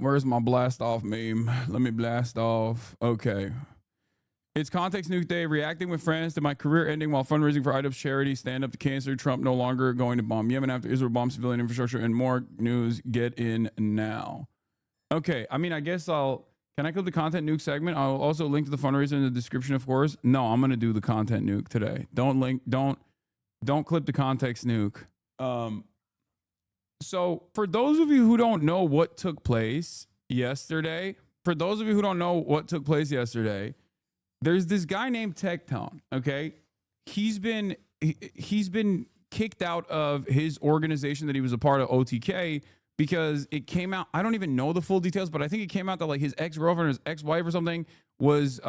Where's my blast off meme? Let me blast off. Okay. It's Context Nuke Day, reacting with friends to my career ending while fundraising for IDOP's charity, stand up to cancer, Trump no longer going to bomb Yemen after Israel bombs civilian infrastructure, and more news. Get in now. Okay, I mean, I guess can I clip the content nuke segment? I'll also link to the fundraiser in the description, of course. No, I'm going to do the content nuke today. Don't clip the context nuke. So for those of you who don't know what took place yesterday, there's this guy named Tectone, okay? He's been kicked out of his organization that he was a part of, OTK, because it came out, I don't even know the full details, but I think it came out that like his ex-girlfriend or his ex-wife or something was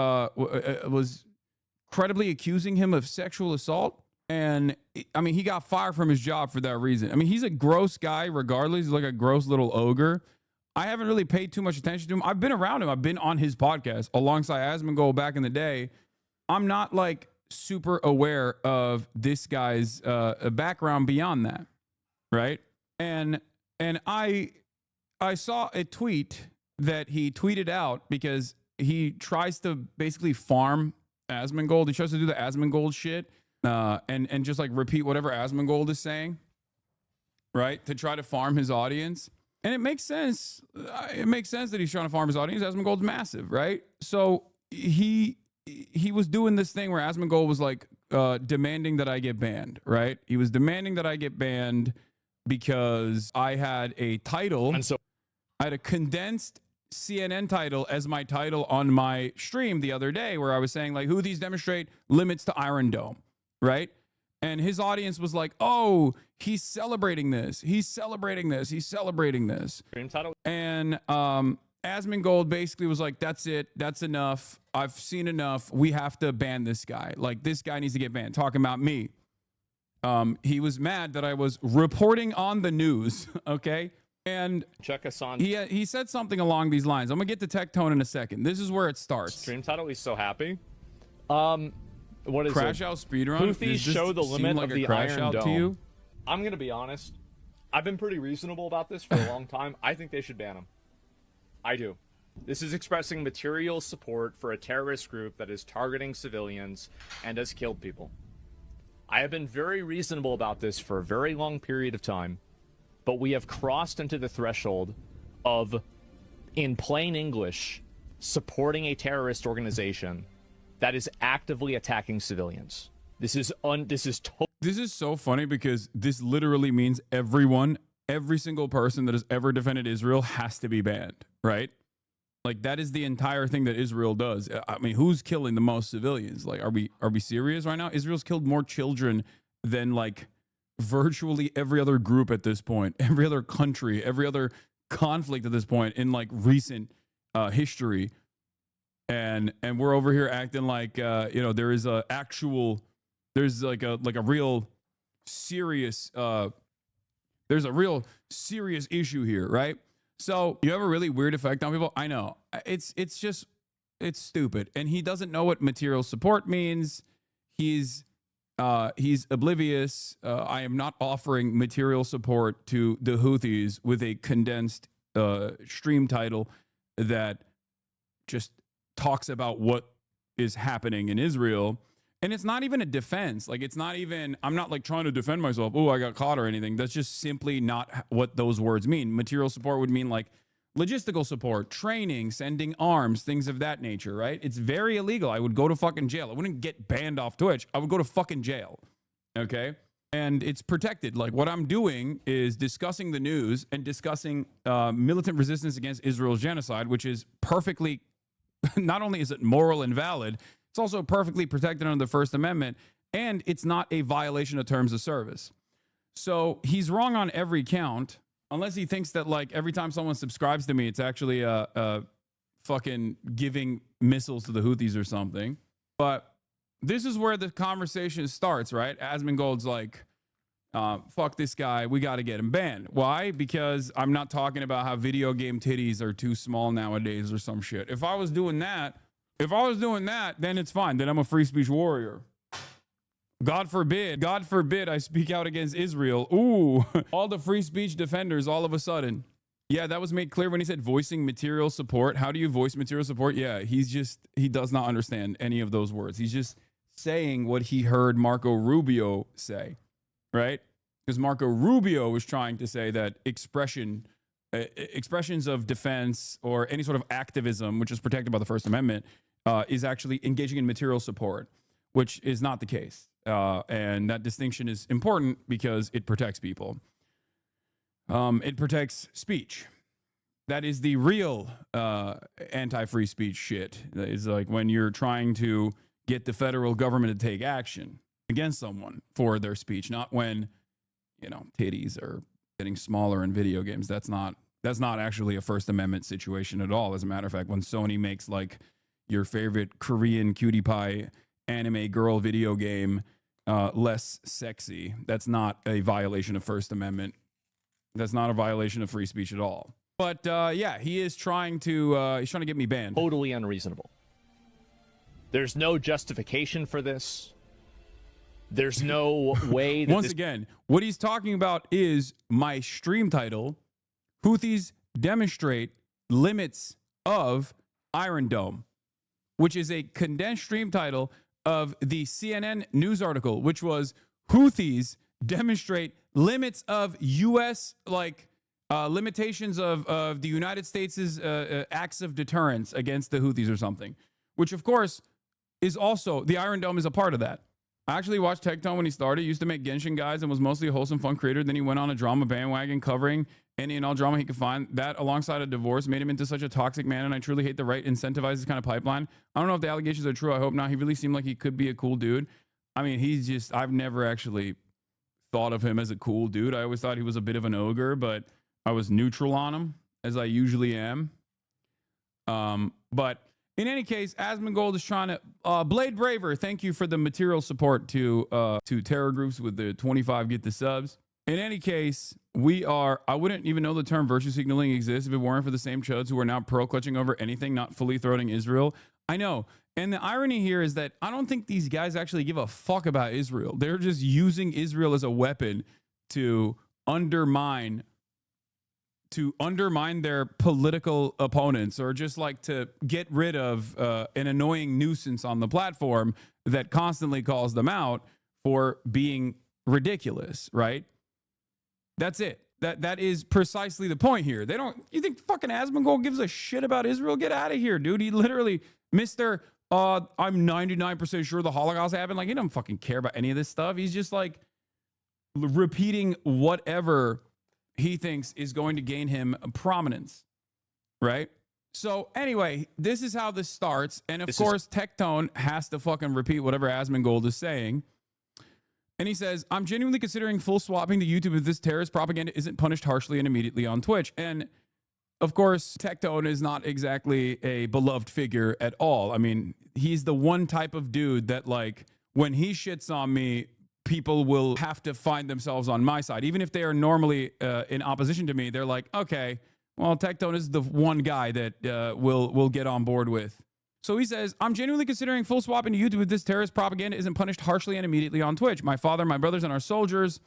credibly accusing him of sexual assault. And I mean, he got fired from his job for that reason. I mean, he's a gross guy regardless. He's like a gross little ogre. I haven't really paid too much attention to him. I've been around him. I've been on his podcast alongside Asmongold back in the day. I'm not like super aware of this guy's background beyond that, right? And I saw a tweet that he tweeted out because he tries to basically farm Asmongold. He tries to do the Asmongold shit and just like repeat whatever Asmongold is saying, right? To try to farm his audience. And it makes sense. It makes sense that he's trying to farm his audience. Asmongold's massive, right? So he was doing this thing where Asmongold was like demanding that I get banned, right? He was demanding that I get banned because I had a title. And so I had a condensed CNN title as my title on my stream the other day, where I was saying like, Houthis demonstrate limits to Iron Dome, right? And his audience was like, oh, he's celebrating this. He's celebrating this. He's celebrating this. And Asmongold basically was like, that's it. That's enough. I've seen enough. We have to ban this guy. Like, this guy needs to get banned. Talking about me. He was mad that I was reporting on the news, okay? And check us on. He said something along these lines. I'm going to get to Tectone in a second. This is where it starts. Stream title, he's so happy. What is Crash it? Out speedrun? Houthis show the limit like of the crash Iron out Dome. to you? I'm going to be honest. I've been pretty reasonable about this for a long time. I think they should ban him. I do. This is expressing material support for a terrorist group that is targeting civilians and has killed people. I have been very reasonable about this for a very long period of time, but we have crossed into the threshold of, in plain English, supporting a terrorist organization that is actively attacking civilians. This is so funny because this literally means every single person that has ever defended Israel has to be banned, right? Like, that is the entire thing that Israel does. I mean, who's killing the most civilians? Like, are we serious right now? Israel's killed more children than like virtually every other group at this point, every other country, every other conflict at this point in like recent history. And we're over here acting like there's like a real serious there's a real serious issue here, right? So you have a really weird effect on people. I know it's stupid, and he doesn't know what material support means. He's oblivious. I am not offering material support to the Houthis with a condensed stream title that just talks about what is happening in Israel. And it's not even a defense. Like, it's not even, I'm not like trying to defend myself. Oh, I got caught or anything. That's just simply not what those words mean. Material support would mean like logistical support, training, sending arms, things of that nature, right? It's very illegal. I would go to fucking jail. I wouldn't get banned off Twitch. I would go to fucking jail. Okay? And it's protected. Like, what I'm doing is discussing the news and discussing militant resistance against Israel's genocide, which is perfectly, not only is it moral and valid, it's also perfectly protected under the First Amendment, and it's not a violation of terms of service. So he's wrong on every count, unless he thinks that like every time someone subscribes to me, it's actually fucking giving missiles to the Houthis or something. But this is where the conversation starts, right? Asmongold's like, fuck this guy, we got to get him banned. Why? Because I'm not talking about how video game titties are too small nowadays or some shit. If I was doing that, then it's fine. Then I'm a free speech warrior. God forbid I speak out against Israel. Ooh, all the free speech defenders all of a sudden Yeah, that was made clear when he said voicing material support. How do you voice material support? Yeah, he does not understand any of those words. He's just saying what he heard Marco Rubio say, right? Because Marco Rubio was trying to say that expressions of defense or any sort of activism, which is protected by the First Amendment, is actually engaging in material support, which is not the case. And that distinction is important because it protects people. It protects speech. That is the real anti-free speech shit. It's like when you're trying to get the federal government to take action against someone for their speech, not when, titties are getting smaller in video games. That's not actually a First Amendment situation at all. As a matter of fact, when Sony makes like your favorite Korean cutie pie anime girl video game less sexy, that's not a violation of First Amendment. That's not a violation of free speech at all. But yeah, he is trying to get me banned. Totally unreasonable. There's no justification for this. There's no way that Once again, what he's talking about is my stream title, Houthis Demonstrate Limits of Iron Dome, which is a condensed stream title of the CNN news article, which was Houthis Demonstrate Limits of U.S. Limitations of the United States' acts of deterrence against the Houthis or something, which of course is also, the Iron Dome is a part of that. I actually watched Tectone when he started. He used to make Genshin guides and was mostly a wholesome, fun creator. Then he went on a drama bandwagon covering any and all drama he could find. That, alongside a divorce, made him into such a toxic man, and I truly hate the right incentivizes this kind of pipeline. I don't know if the allegations are true. I hope not. He really seemed like he could be a cool dude. I mean, I've never actually thought of him as a cool dude. I always thought he was a bit of an ogre, but I was neutral on him, as I usually am. But in any case, Asmongold is trying to Blade Braver. Thank you for the material support to terror groups with the 25 get the subs. In any case, I wouldn't even know the term virtue signaling exists if it weren't for the same chuds who are now pearl clutching over anything, not fully throating Israel. I know. And the irony here is that I don't think these guys actually give a fuck about Israel. They're just using Israel as a weapon to undermine their political opponents, or just like to get rid of an annoying nuisance on the platform that constantly calls them out for being ridiculous, right? That's it. That is precisely the point here. You think fucking Asmongold gives a shit about Israel? Get out of here, dude. He literally, I'm 99% sure the Holocaust happened. Like, he doesn't fucking care about any of this stuff. He's just like repeating whatever he thinks is going to gain him prominence, right? So anyway, this is how this starts. And of course, Tectone has to fucking repeat whatever Asmongold is saying. And he says, I'm genuinely considering full swapping to YouTube if this terrorist propaganda isn't punished harshly and immediately on Twitch. And of course, Tectone is not exactly a beloved figure at all. I mean, he's the one type of dude that, like, when he shits on me, people will have to find themselves on my side. Even if they are normally in opposition to me, they're like, okay, well, Tectone is the one guy that we'll get on board with. So he says, I'm genuinely considering full swapping to YouTube if this terrorist propaganda isn't punished harshly and immediately on Twitch. My father, my brothers, and our soldiers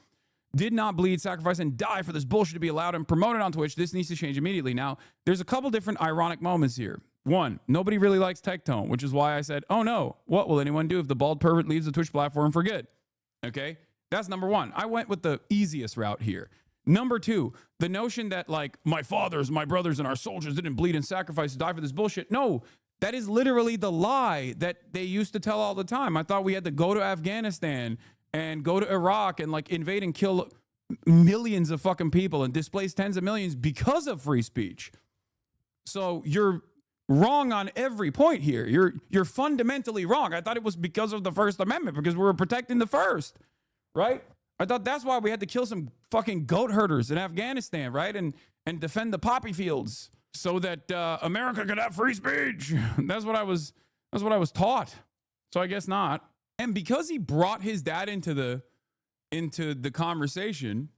did not bleed, sacrifice, and die for this bullshit to be allowed and promoted on Twitch. This needs to change immediately. Now, there's a couple different ironic moments here. One, nobody really likes Tectone, which is why I said, oh no, what will anyone do if the bald pervert leaves the Twitch platform for good? Okay, that's number one. I went with the easiest route here. Number two, the notion that, like, my fathers, my brothers, and our soldiers didn't bleed and sacrifice to die for this bullshit. No, that is literally the lie that they used to tell all the time. I thought we had to go to Afghanistan and go to Iraq and, like, invade and kill millions of fucking people and displace tens of millions because of free speech. So you're wrong on every point here. You're fundamentally wrong. I thought it was because of the First Amendment, because we were protecting the first, right? I thought that's why we had to kill some fucking goat herders in Afghanistan, right? And defend the poppy fields so that America could have free speech. That's what I was taught. So I guess not. And because he brought his dad into the conversation,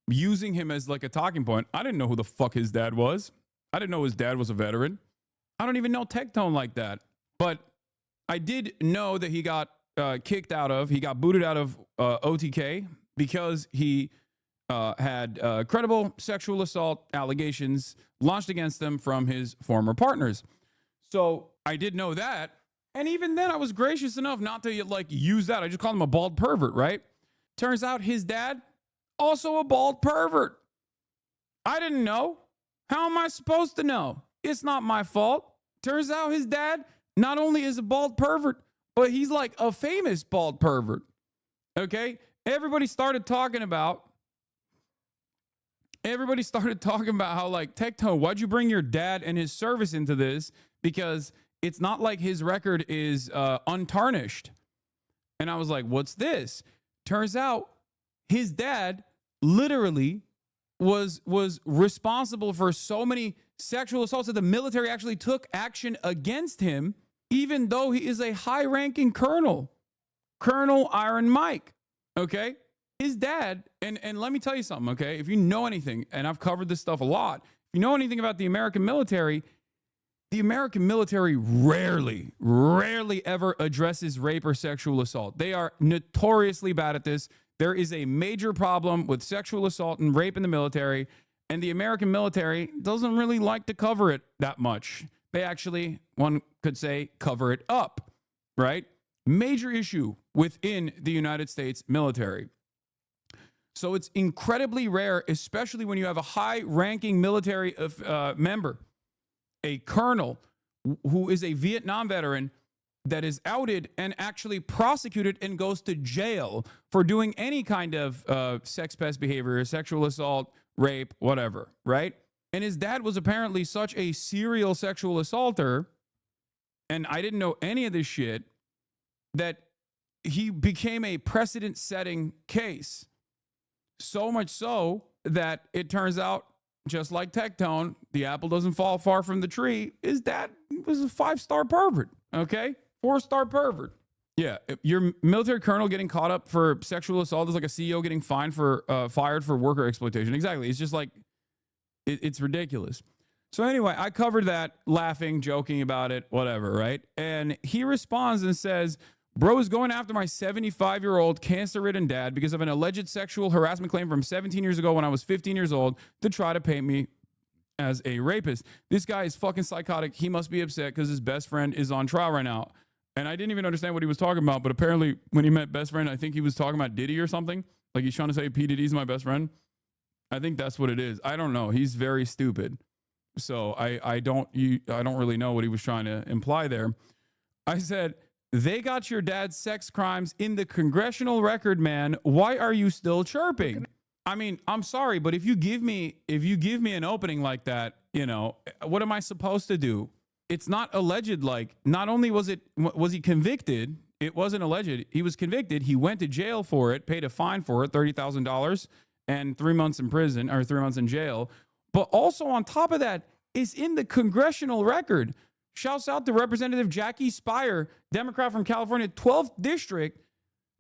using him as like a talking point, I didn't know who the fuck his dad was. I didn't know his dad was a veteran. I don't even know Tectone like that. But I did know that he got booted out of OTK because he had credible sexual assault allegations launched against them from his former partners. So I did know that. And even then, I was gracious enough not to like use that. I just called him a bald pervert, right? Turns out his dad, also a bald pervert. I didn't know. How am I supposed to know? It's not my fault. Turns out his dad not only is a bald pervert, but he's like a famous bald pervert. Okay? Everybody started talking about how like, Tectone, why'd you bring your dad and his service into this? Because it's not like his record is untarnished. And I was like, what's this? Turns out his dad literally was responsible for so many sexual assaults that the military actually took action against him, even though he is a high-ranking colonel, Colonel Iron Mike. Okay? His dad, and let me tell you something, okay? If you know anything, and I've covered this stuff a lot, if you know anything about the American military rarely ever addresses rape or sexual assault. They are notoriously bad at this. There is a major problem with sexual assault and rape in the military, and the American military doesn't really like to cover it that much. They actually, one could say, cover it up, right? Major issue within the United States military. So it's incredibly rare, especially when you have a high-ranking military member, a colonel who is a Vietnam veteran that is outed and actually prosecuted and goes to jail for doing any kind of sex pest behavior, sexual assault, rape, whatever, right? And his dad was apparently such a serial sexual assaulter, and I didn't know any of this shit, that he became a precedent-setting case. So much so that it turns out, just like Tectone, the apple doesn't fall far from the tree. His dad was a 5-star pervert, okay? 4-star pervert. Yeah, your military colonel getting caught up for sexual assault is like a CEO getting fired for worker exploitation. Exactly. It's just like, it's ridiculous. So anyway, I covered that, laughing, joking about it, whatever, right? And he responds and says, bro is going after my 75-year-old cancer-ridden dad because of an alleged sexual harassment claim from 17 years ago when I was 15 years old to try to paint me as a rapist. This guy is fucking psychotic. He must be upset because his best friend is on trial right now. And I didn't even understand what he was talking about, but apparently when he meant best friend, I think he was talking about Diddy or something. Like he's trying to say P. Diddy's my best friend. I think that's what it is. I don't know. He's very stupid. So I don't really know what he was trying to imply there. I said, they got your dad's sex crimes in the congressional record, man. Why are you still chirping? I mean, I'm sorry, but if you give me an opening like that, you know, what am I supposed to do? It's not alleged. Like, not only was he convicted, it wasn't alleged. He was convicted. He went to jail for it, paid a fine for it, $30,000 and 3 months in prison or 3 months in jail. But also on top of that, it's in the congressional record. Shouts out to Representative Jackie Spire, Democrat from California, 12th District,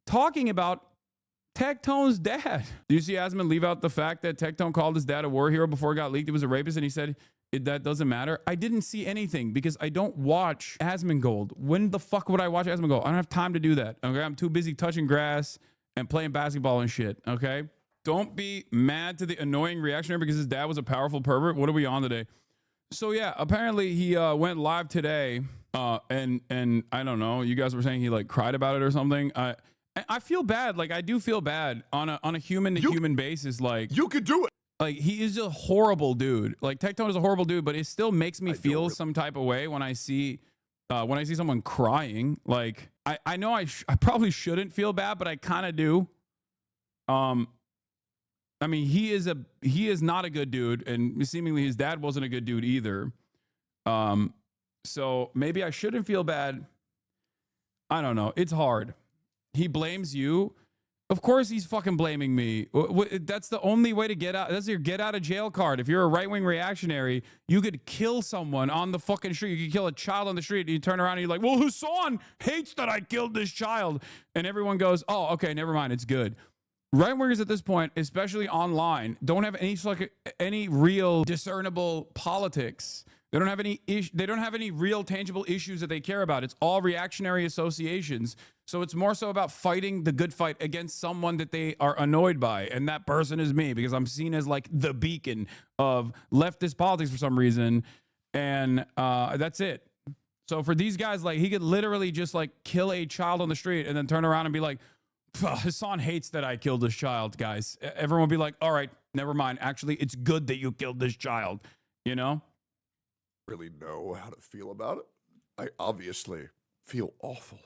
talking about Tectone's dad. Do you see Asman leave out the fact that Tectone called his dad a war hero before it got leaked? He was a rapist, and he said that doesn't matter. I didn't see anything because I don't watch Asmongold. When the fuck would I watch Asmongold? I don't have time to do that. Okay, I'm too busy touching grass and playing basketball and shit. Okay, don't be mad to the annoying reactionary because his dad was a powerful pervert. What are we on today? So yeah, apparently he went live today, and I don't know. You guys were saying he like cried about it or something. I feel bad. Like I do feel bad on a human to human basis. Like you could do it. Like he is a horrible dude. Like Tectone is a horrible dude, but it still makes me feel some type of way when I see someone crying. Like I know I probably shouldn't feel bad, but I kind of do. I mean, he is not a good dude, and seemingly his dad wasn't a good dude either. So maybe I shouldn't feel bad. I don't know. It's hard. He blames you. Of course he's fucking blaming me. That's the only way to get out. That's your get out of jail card. If you're a right-wing reactionary, you could kill someone on the fucking street. You could kill a child on the street. And you turn around and you're like, well, Hassan hates that I killed this child. And everyone goes, oh, okay, never mind. It's good. Right-wingers at this point, especially online, don't have any real discernible politics. They don't have any they don't have any real tangible issues that they care about. It's all reactionary associations. So it's more so about fighting the good fight against someone that they are annoyed by. And that person is me, because I'm seen as like the beacon of leftist politics for some reason. And that's it. So for these guys, like, he could literally just like kill a child on the street and then turn around and be like, Hassan hates that I killed this child, guys. Everyone will be like, all right, never mind. Actually, it's good that you killed this child, you know? Really know how to feel about it. I obviously feel awful.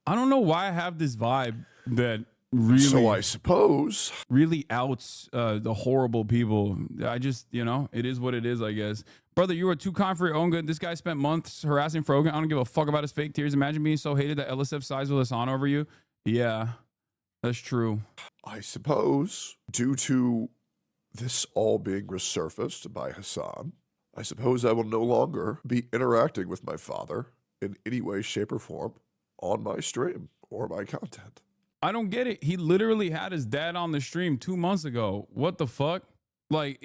I don't know why I have this vibe that really, so I suppose, really outs the horrible people. I just, you know, it is what it is, I guess. Brother, you were too kind for your own good. This guy spent months harassing Frogan. I don't give a fuck about his fake tears. Imagine being so hated that LSF sides with Hassan over you. Yeah, that's true. I suppose, due to this all being resurfaced by Hassan, I suppose I will no longer be interacting with my father in any way, shape, or form on my stream or my content. I don't get it. He literally had his dad on the stream 2 months ago. What the fuck? Like,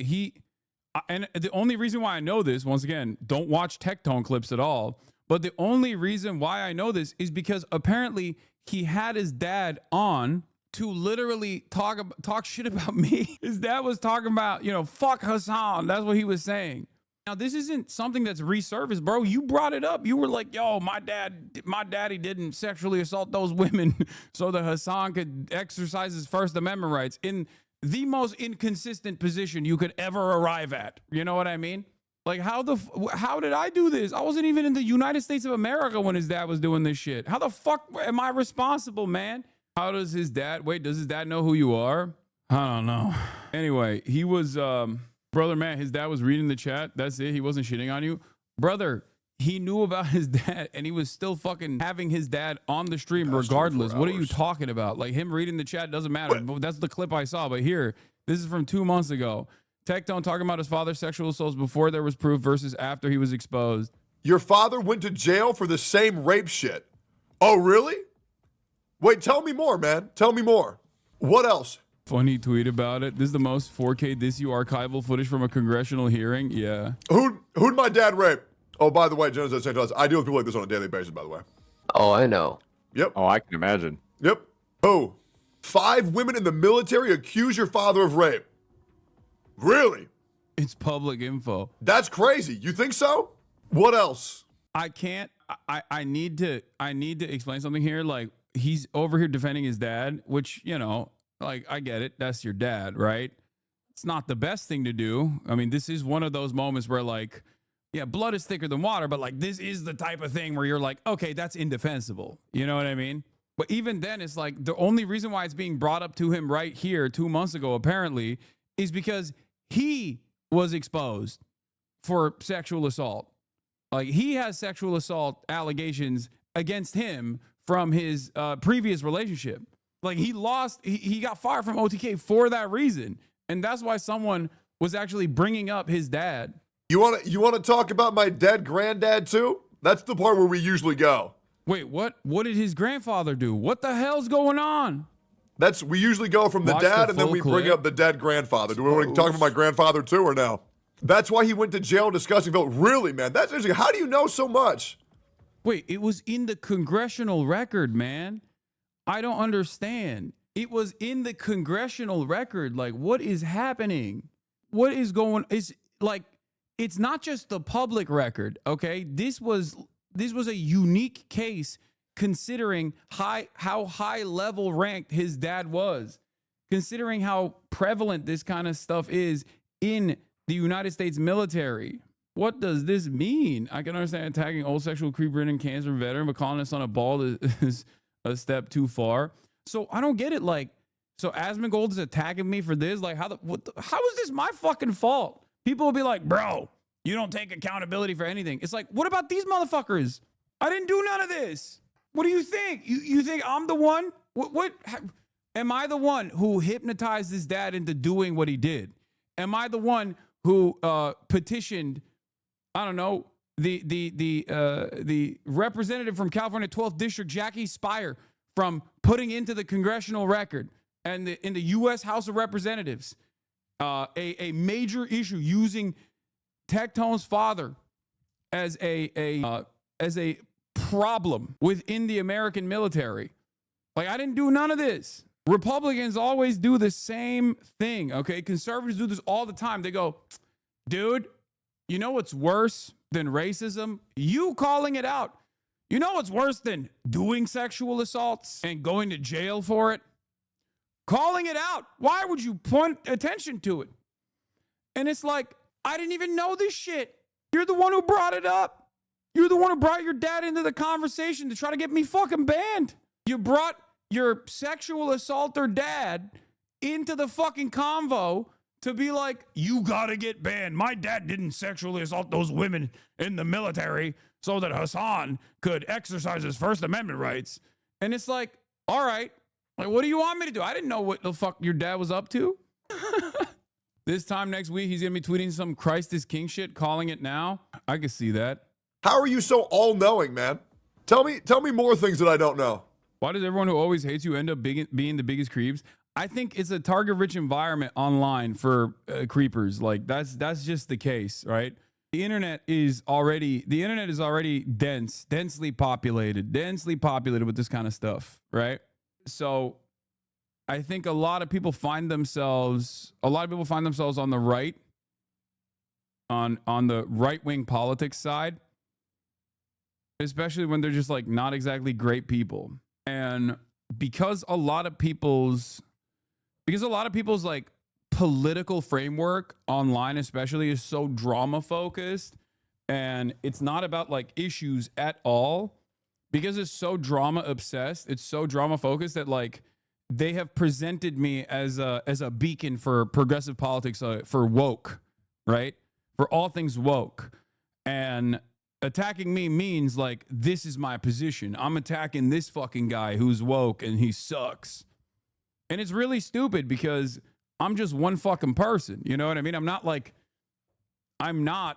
and the only reason why I know this, once again, don't watch Tectone clips at all, but the only reason why I know this is because apparently he had his dad on to literally talk shit about me. His dad was talking about, you know, fuck Hassan. That's what he was saying. Now, this isn't something that's resurfaced, bro. You brought it up. You were like, yo, my daddy didn't sexually assault those women so that Hassan could exercise his First Amendment rights in the most inconsistent position you could ever arrive at. You know what I mean? Like, how did I do this? I wasn't even in the United States of America when his dad was doing this shit. How the fuck am I responsible, man? How does his dad, does his dad know who you are? I don't know. Anyway, he was, brother, man, his dad was reading the chat. That's it. He wasn't shitting on you. Brother, he knew about his dad and he was still fucking having his dad on the stream regardless. What are you talking about? Like, him reading the chat doesn't matter. But that's the clip I saw. But here, this is from 2 months ago. Tectone talking about his father's sexual assaults before there was proof versus after he was exposed. Your father went to jail for the same rape shit. Oh, really? Wait, tell me more, man. Tell me more. What else? Funny tweet about it. This is the most 4K this you archival footage from a congressional hearing. Yeah. Who'd my dad rape? Oh, by the way, Jonas at St. Thomas, I deal with people like this on a daily basis, by the way. Oh, I know. Yep. Oh, I can imagine. Yep. Oh, 5 women in the military accuse your father of rape. Really? It's public info. That's crazy. You think so? What else? I can't. I need to explain something here. Like, he's over here defending his dad, which, you know, like, I get it. That's your dad, right? It's not the best thing to do. I mean, this is one of those moments where, like, yeah, blood is thicker than water, but like, this is the type of thing where you're like, okay, that's indefensible. You know what I mean? But even then, it's like the only reason why it's being brought up to him right here 2 months ago, apparently, is because he was exposed for sexual assault. Like, he has sexual assault allegations against him from his previous relationship. Like, he got fired from OTK for that reason. And that's why someone was actually bringing up his dad. You want to talk about my dead granddad too? That's the part where we usually go. Wait, what? What did his grandfather do? What the hell's going on? We usually go from the dad and then we bring up the dead grandfather. Do we want to talk about my grandfather too or no? That's why he went to jail discussing vote. Really, man? That's interesting. How do you know so much? Wait, it was in the congressional record, man. I don't understand. It was in the congressional record. Like, what is happening? What is going? It's like, it's not just the public record, okay? This was a unique case considering how high level ranked his dad was, considering how prevalent this kind of stuff is in the United States military. What does this mean? I can understand attacking old sexual creep-ridden cancer veteran, but calling us on a ball is a step too far. So I don't get it. Like, so Asmongold is attacking me for this? Like, how is this my fucking fault? People will be like, bro, you don't take accountability for anything. It's like, what about these motherfuckers? I didn't do none of this. What do you think? You think I'm the one? Am I the one who hypnotized his dad into doing what he did? Am I the one who petitioned, I don't know, the representative from California 12th District, Jackie Spire, from putting into the congressional record and in the U.S. House of Representatives a major issue using Tectone's father as a problem within the American military. Like, I didn't do none of this. Republicans always do the same thing, okay? Conservatives do this all the time. They go, dude, you know what's worse than racism? You calling it out. You know what's worse than doing sexual assaults and going to jail for it? Calling it out. Why would you point attention to it? And it's like, I didn't even know this shit. You're the one who brought it up. You're the one who brought your dad into the conversation to try to get me fucking banned. You brought your sexual assaulter dad into the fucking convo to be like, you gotta get banned. My dad didn't sexually assault those women in the military so that Hassan could exercise his First Amendment rights. And it's like, all right, like, what do you want me to do? I didn't know what the fuck your dad was up to. This time next week, he's gonna be tweeting some Christ is King shit, calling it now. I can see that. How are you so all-knowing, man? Tell me more things that I don't know. Why does everyone who always hates you end up being the biggest creeps? I think it's a target-rich environment online for creepers. Like, that's just the case, right? The internet is already densely populated with this kind of stuff, right? So I think a lot of people find themselves on the right, on the right-wing politics side, especially when they're just like not exactly great people. And because a lot of people's like political framework online especially is so drama focused, and it's not about like issues at all, because it's so drama obsessed, it's so drama focused that like they have presented me as a beacon for progressive politics, for woke, right? For all things woke. And attacking me means like, this is my position. I'm attacking this fucking guy who's woke and he sucks. And it's really stupid because I'm just one fucking person. You know what I mean? I'm not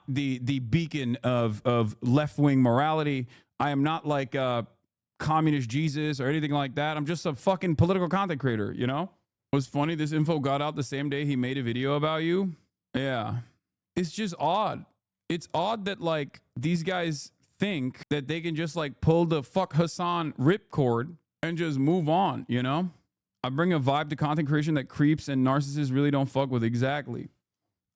the beacon of left-wing morality. I am not like communist Jesus or anything like that. I'm just a fucking political content creator, you know? It was funny, this info got out the same day he made a video about you. Yeah. It's just odd. It's odd that like these guys think that they can just like pull the fuck Hassan ripcord and just move on, you know? I bring a vibe to content creation that creeps and narcissists really don't fuck with. Exactly.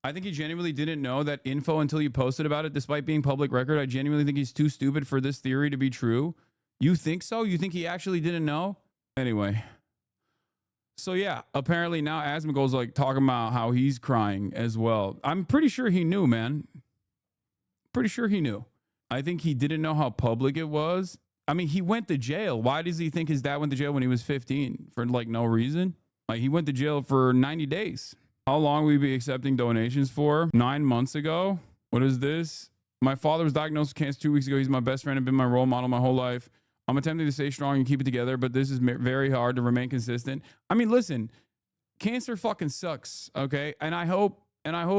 I think he genuinely didn't know that info until you posted about it, despite being public record. I genuinely think he's too stupid for this theory to be true. You think so? You think he actually didn't know? Anyway. So yeah, apparently now Asmongold's like talking about how he's crying as well. I'm pretty sure he knew, man. Pretty sure he knew. I think he didn't know how public it was. I mean, he went to jail. Why does he think his dad went to jail when he was 15? For like no reason? Like, he went to jail for 90 days. How long will we be accepting donations for? 9 months ago? What is this? My father was diagnosed with cancer 2 weeks ago. He's my best friend and been my role model my whole life. I'm attempting to stay strong and keep it together, but this is very hard to remain consistent. I mean, listen, cancer fucking sucks, okay? And I hope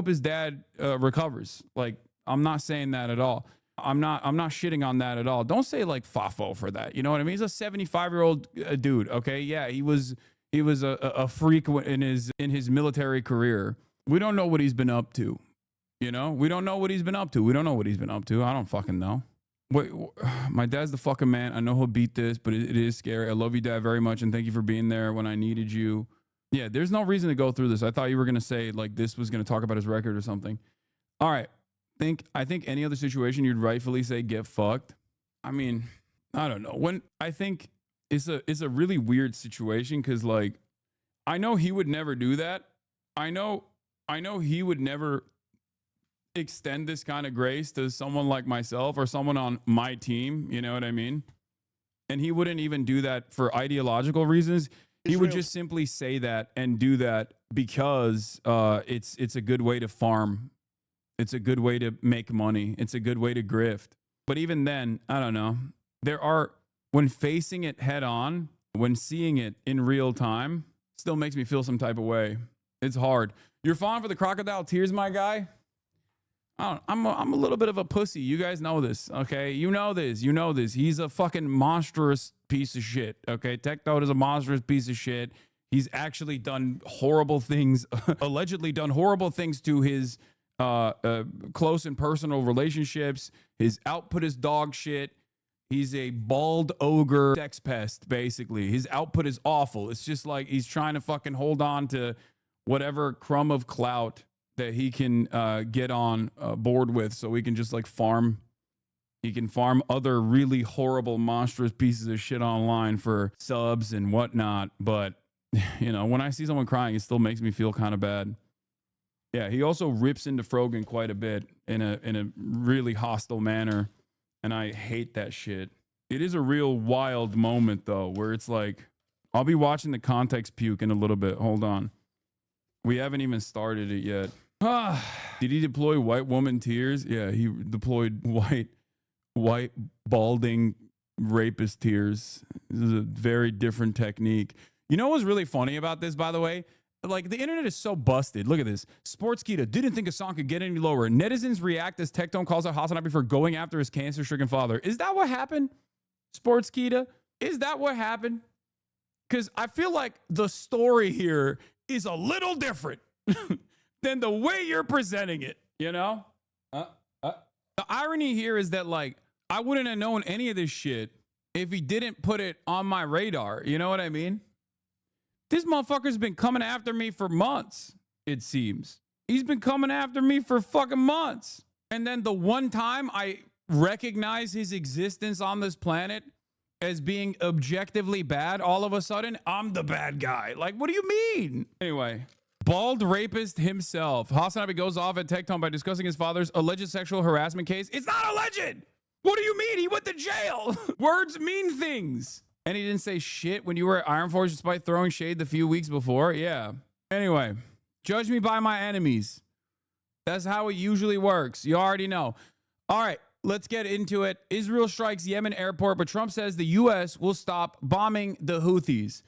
his dad recovers. Like, I'm not saying that at all. I'm not shitting on that at all. Don't say like Fafo for that. You know what I mean? He's a 75-year-old dude, okay? Yeah, he was a freak in his military career. We don't know what he's been up to. You know? We don't know what he's been up to. We don't know what he's been up to. I don't fucking know. Wait, my dad's the fucking man. I know he'll beat this, but it is scary. I love you, Dad, very much, and thank you for being there when I needed you. Yeah, there's no reason to go through this. I thought you were going to say, like, this was going to talk about his record or something. All right. I think any other situation, you'd rightfully say, get fucked. I mean, I don't know. I think it's a really weird situation because, like, I know he would never do that. I know he would never extend this kind of grace to someone like myself or someone on my team, you know what I mean? And he wouldn't even do that for ideological reasons. He would just simply say that and do that because it's a good way to farm. It's a good way to make money. It's a good way to grift. But even then, I don't know. When facing it head on, when seeing it in real time, still makes me feel some type of way. It's hard. You're falling for the crocodile tears, my guy? I'm a little bit of a pussy. You guys know this, okay? You know this. He's a fucking monstrous piece of shit, okay? Tech-Toad is a monstrous piece of shit. He's actually done horrible things, allegedly done horrible things to his close and personal relationships. His output is dog shit. He's a bald ogre sex pest, basically. His output is awful. It's just like he's trying to fucking hold on to whatever crumb of clout that he can get on board with, so he can just like farm. He can farm other really horrible, monstrous pieces of shit online for subs and whatnot. But, you know, when I see someone crying, it still makes me feel kind of bad. Yeah, he also rips into Frogan quite a bit in a really hostile manner. And I hate that shit. It is a real wild moment, though, where it's like, I'll be watching the context puke in a little bit. Hold on. We haven't even started it yet. Did he deploy white woman tears? Yeah, he deployed white balding rapist tears. This is a very different technique. You know what's really funny about this, by the way? Like, the internet is so busted. Look at this. Sportskeeda didn't think a song could get any lower. Netizens react as Tectone calls out Hasanabi for going after his cancer-stricken father. Is that what happened, Sportskeeda? Is that what happened? Because I feel like the story here is a little different than the way you're presenting it, you know? The irony here is that, like, I wouldn't have known any of this shit if he didn't put it on my radar. You know what I mean? This motherfucker's been coming after me for months, it seems. He's been coming after me for fucking months. And then the one time I recognize his existence on this planet as being objectively bad, all of a sudden, I'm the bad guy. Like, what do you mean? Anyway, bald rapist himself. Hasanabi goes off at Tectone by discussing his father's alleged sexual harassment case. It's not alleged! What do you mean? He went to jail! Words mean things. And he didn't say shit when you were at Iron Forge despite throwing shade the few weeks before? Yeah. Anyway, judge me by my enemies. That's how it usually works. You already know. All right, let's get into it. Israel strikes Yemen airport, but Trump says the U.S. will stop bombing the Houthis.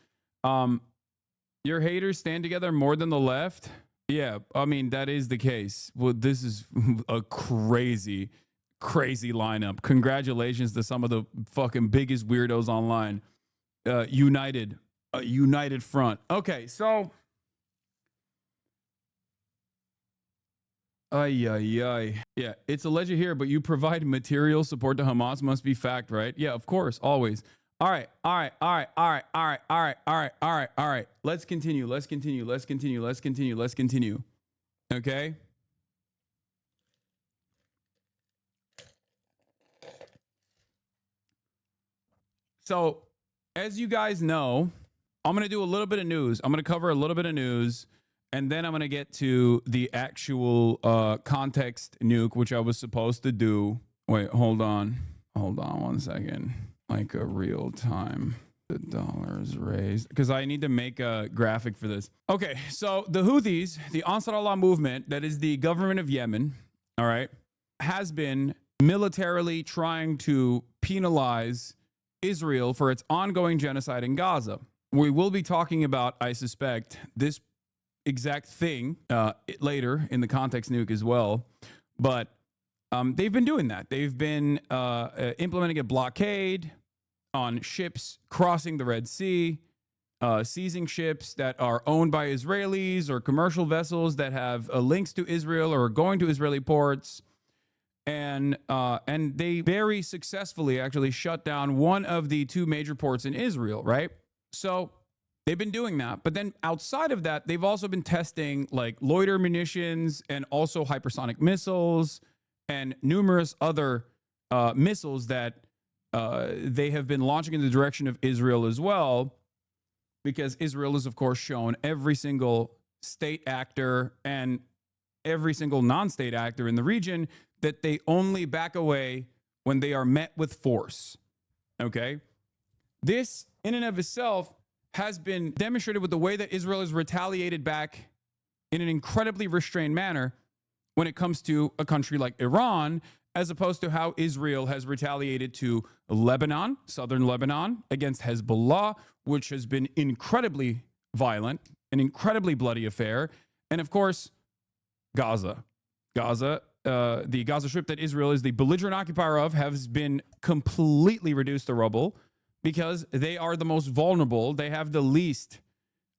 Your haters stand together more than the left? Yeah, I mean, that is the case. Well, this is a crazy lineup. Congratulations to some of the fucking biggest weirdos online. United front. Okay, so yeah, it's alleged here, but you provide material support to Hamas must be fact, right? Yeah, of course, always. All right. Let's continue. Okay. So, as you guys know, I'm going to do a little bit of news. I'm going to cover a little bit of news, and then I'm going to get to the actual context nuke, which I was supposed to do. Wait, hold on 1 second. Like a real time. The dollar is raised. Because I need to make a graphic for this. Okay, so the Houthis, the Ansar Allah movement, that is the government of Yemen, all right, has been militarily trying to penalize Israel for its ongoing genocide in Gaza. We will be talking about, I suspect, this exact thing later in the context nuke as well. But they've been doing that. They've been implementing a blockade on ships crossing the Red Sea, seizing ships that are owned by Israelis or commercial vessels that have links to Israel or are going to Israeli ports. And they very successfully actually shut down one of the two major ports in Israel, right? So they've been doing that. But then outside of that, they've also been testing like loiter munitions and also hypersonic missiles and numerous other missiles that they have been launching in the direction of Israel as well, because Israel has, of course, shown every single state actor and every single non-state actor in the region that they only back away when they are met with force. Okay? This, in and of itself, has been demonstrated with the way that Israel has retaliated back in an incredibly restrained manner when it comes to a country like Iran, as opposed to how Israel has retaliated to Lebanon, southern Lebanon, against Hezbollah, which has been incredibly violent, an incredibly bloody affair, and of course, Gaza. The Gaza Strip that Israel is the belligerent occupier of has been completely reduced to rubble because they are the most vulnerable. They have the least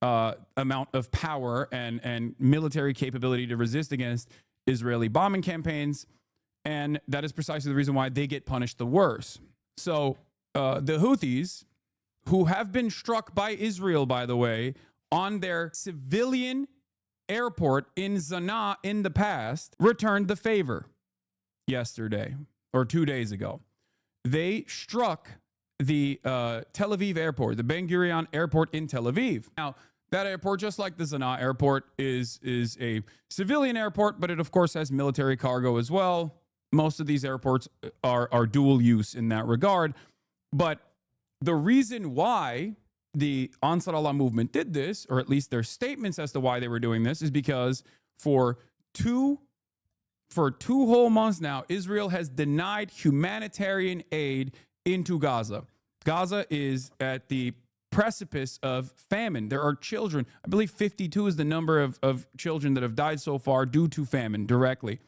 amount of power and military capability to resist against Israeli bombing campaigns. And that is precisely the reason why they get punished the worst. So the Houthis, who have been struck by Israel, by the way, on their civilian airport in Sana'a in the past, returned the favor yesterday or 2 days ago. They struck the Tel Aviv airport, the Ben Gurion airport in Tel Aviv. Now, that airport, just like the Sana'a airport, is a civilian airport, but it, of course, has military cargo as well. Most of these airports are dual use in that regard. But the reason why the Ansar Allah movement did this, or at least their statements as to why they were doing this, is because for two whole months now, Israel has denied humanitarian aid into Gaza. Gaza is at the precipice of famine. There are children. I believe 52 is the number of children that have died so far due to famine directly.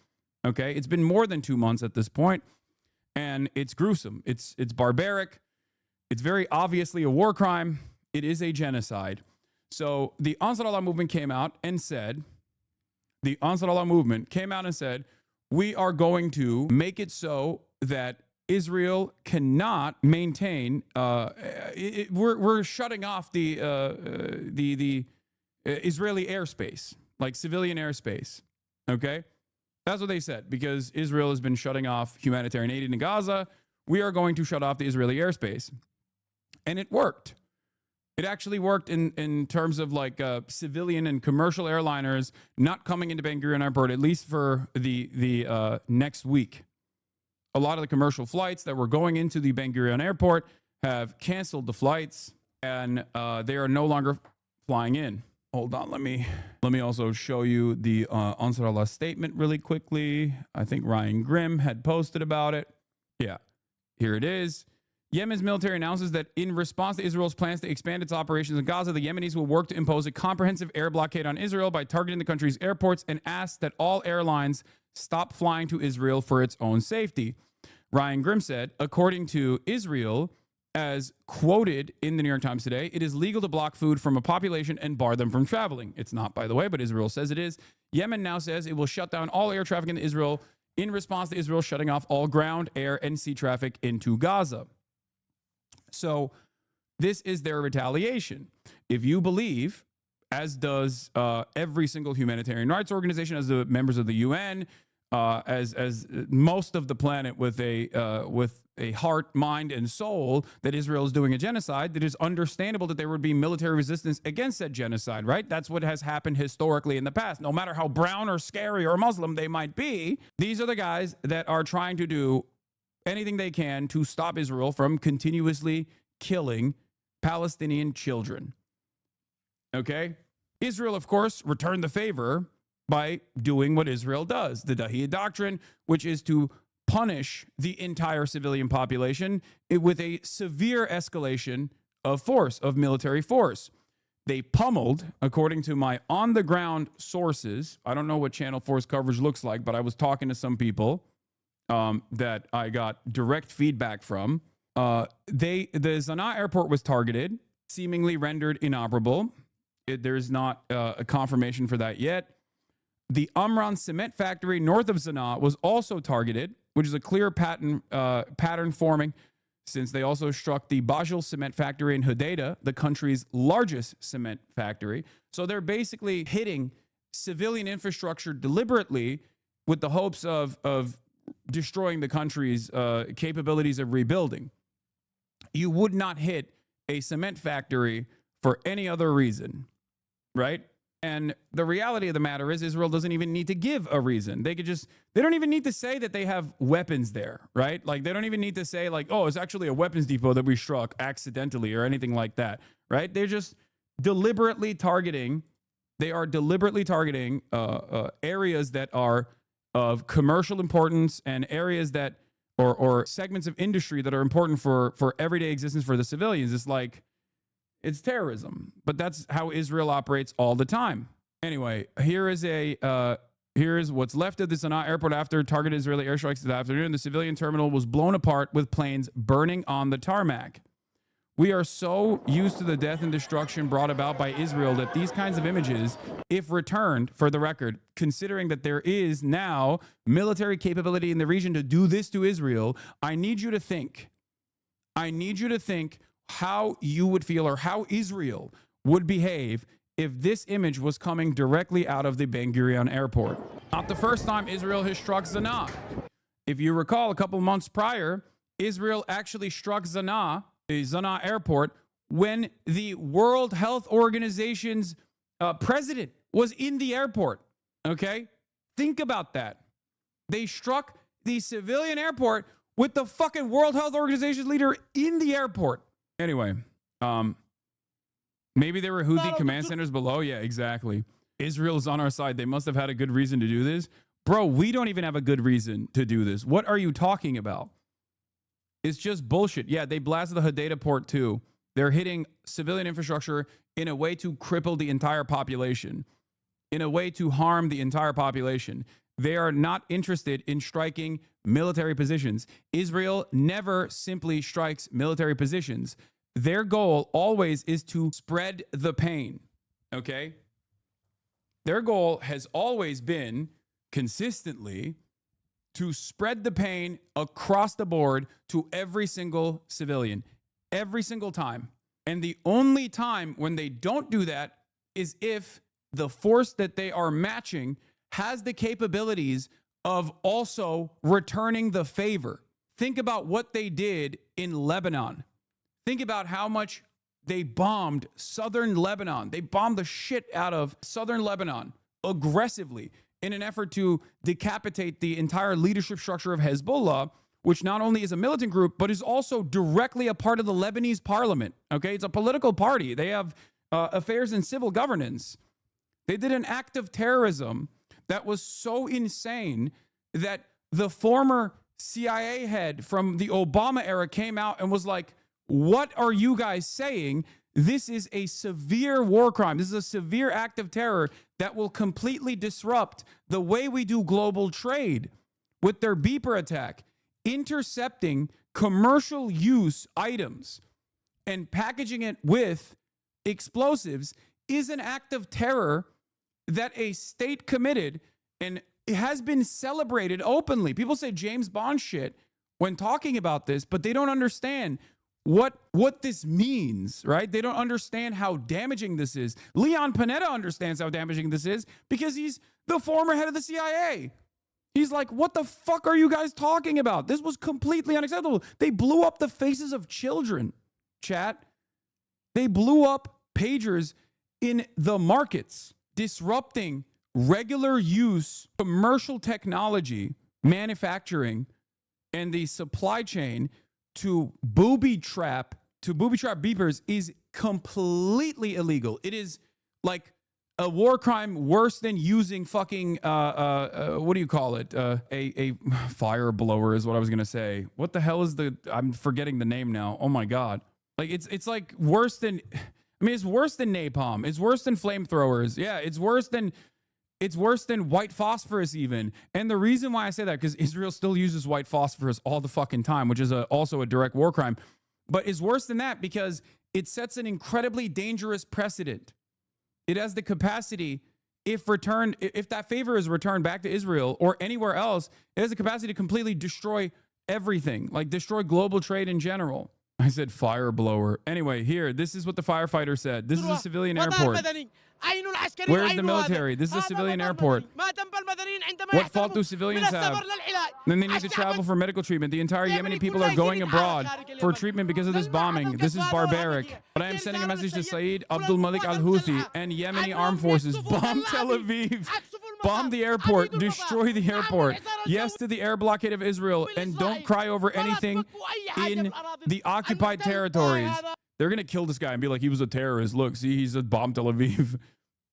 Okay, it's been more than 2 months at this point, and it's gruesome. It's barbaric. It's very obviously a war crime. It is a genocide. So the Ansar Allah movement came out and said, we are going to make it so that Israel cannot maintain. We're shutting off the Israeli airspace, like civilian airspace. Okay. That's what they said, because Israel has been shutting off humanitarian aid in Gaza. We are going to shut off the Israeli airspace. And it worked. It actually worked in terms of like civilian and commercial airliners not coming into Ben Gurion Airport, at least for the next week. A lot of the commercial flights that were going into the Ben Gurion Airport have canceled the flights, and they are no longer flying in. Hold on, let me also show you the Ansar Allah statement really quickly. I think Ryan Grimm had posted about it. Yeah, here it is. Yemen's military announces that in response to Israel's plans to expand its operations in Gaza, the Yemenis will work to impose a comprehensive air blockade on Israel by targeting the country's airports, and ask that all airlines stop flying to Israel for its own safety. Ryan Grimm said, according to Israel, as quoted in the New York Times today, it is legal to block food from a population and bar them from traveling. It's not, by the way, but Israel says it is. Yemen now says it will shut down all air traffic into Israel in response to Israel shutting off all ground, air, and sea traffic into Gaza. So this is their retaliation. If you believe, as does every single humanitarian rights organization, as the members of the UN, as most of the planet with a heart, mind, and soul, that Israel is doing a genocide, it is understandable that there would be military resistance against that genocide, right? That's what has happened historically in the past. No matter how brown or scary or Muslim they might be, these are the guys that are trying to do anything they can to stop Israel from continuously killing Palestinian children. Okay? Israel, of course, returned the favor by doing what Israel does, the Dahiyya Doctrine, which is to punish the entire civilian population with a severe escalation of force, of military force. They pummeled, according to my on-the-ground sources, I don't know what Channel 4's coverage looks like, but I was talking to some people that I got direct feedback from. The Sana'a airport was targeted, seemingly rendered inoperable. There's not a confirmation for that yet. The Amran cement factory north of Sana'a was also targeted, which is a clear pattern forming, since they also struck the Bajil cement factory in Hodeidah, the country's largest cement factory. So they're basically hitting civilian infrastructure deliberately with the hopes of destroying the country's capabilities of rebuilding. You would not hit a cement factory for any other reason, right? And the reality of the matter is Israel doesn't even need to give a reason. They don't even need to say that they have weapons there, right? Like, they don't even need to say like, oh, it's actually a weapons depot that we struck accidentally or anything like that, right? They're just deliberately targeting. They are deliberately targeting areas that are of commercial importance and areas that, or segments of industry that are important for everyday existence for the civilians. It's like, it's terrorism, but that's how Israel operates all the time. Anyway, here is what's left of the Sana'a airport after targeted Israeli airstrikes this afternoon. The civilian terminal was blown apart with planes burning on the tarmac. We are so used to the death and destruction brought about by Israel that these kinds of images, if returned, for the record, considering that there is now military capability in the region to do this to Israel, I need you to think how you would feel or how Israel would behave if this image was coming directly out of the Ben Gurion airport. Not the first time Israel has struck Sanaa. If you recall, a couple months prior, Israel actually struck Sanaa airport when the World Health Organization's president was in the airport. Okay? Think about that. They struck the civilian airport with the fucking World Health Organization's leader in the airport. Anyway, maybe there were Houthi command centers below. Yeah, exactly. Israel's on our side. They must have had a good reason to do this. Bro, we don't even have a good reason to do this. What are you talking about? It's just bullshit. Yeah, they blasted the Hadada port too. They're hitting civilian infrastructure in a way to cripple the entire population, in a way to harm the entire population. They are not interested in striking military positions. Israel never simply strikes military positions. Their goal always is to spread the pain, okay? Their goal has always been consistently to spread the pain across the board to every single civilian, every single time. And the only time when they don't do that is if the force that they are matching has the capabilities of also returning the favor. Think about what they did in Lebanon. Think about how much they bombed southern Lebanon. They bombed the shit out of southern Lebanon aggressively in an effort to decapitate the entire leadership structure of Hezbollah, which not only is a militant group, but is also directly a part of the Lebanese parliament. Okay, it's a political party. They have affairs in civil governance. They did an act of terrorism that was so insane that the former CIA head from the Obama era came out and was like, what are you guys saying? This is a severe war crime. This is a severe act of terror that will completely disrupt the way we do global trade. With their beeper attack, intercepting commercial use items and packaging it with explosives is an act of terror that a state committed, and it has been celebrated openly. People say James Bond shit when talking about this, but they don't understand what this means, right? They don't understand how damaging this is. Leon Panetta understands how damaging this is because he's the former head of the CIA. He's like, what the fuck are you guys talking about? This was completely unacceptable. They blew up the faces of children, chat. They blew up pagers in the markets, disrupting regular use commercial technology, manufacturing, and the supply chain to booby trap beepers is completely illegal. It is like a war crime worse than using fucking what do you call it? A fire blower is what I was gonna say. What the hell is I'm forgetting the name now. Oh my god. Like it's like worse than, I mean, it's worse than napalm. It's worse than flamethrowers. Yeah, it's worse than white phosphorus even. And the reason why I say that, because Israel still uses white phosphorus all the fucking time, which is also a direct war crime. But it's worse than that because it sets an incredibly dangerous precedent. It has the capacity, if that favor is returned back to Israel or anywhere else, it has the capacity to completely destroy everything, like destroy global trade in general. I said fire blower. Anyway, here, this is what the firefighter said. This is a civilian airport. Where's the military? This is a civilian airport. What fault do civilians have? Then they need to travel for medical treatment. The entire Yemeni people are going abroad for treatment because of this bombing. This is barbaric. But I am sending a message to Saeed Abdul Malik al-Houthi and Yemeni armed forces. Bomb Tel Aviv. Bomb the airport. Destroy the airport. Yes to the air blockade of Israel. And don't cry over anything in the occupied territories. They're going to kill this guy and be like, he was a terrorist. Look, see, he's a bomb Tel Aviv.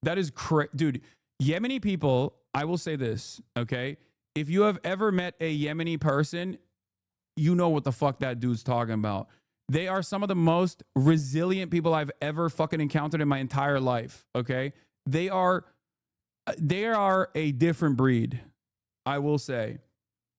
That is correct. Dude, Yemeni people, I will say this, okay? If you have ever met a Yemeni person, you know what the fuck that dude's talking about. They are some of the most resilient people I've ever fucking encountered in my entire life, okay? They are a different breed, I will say.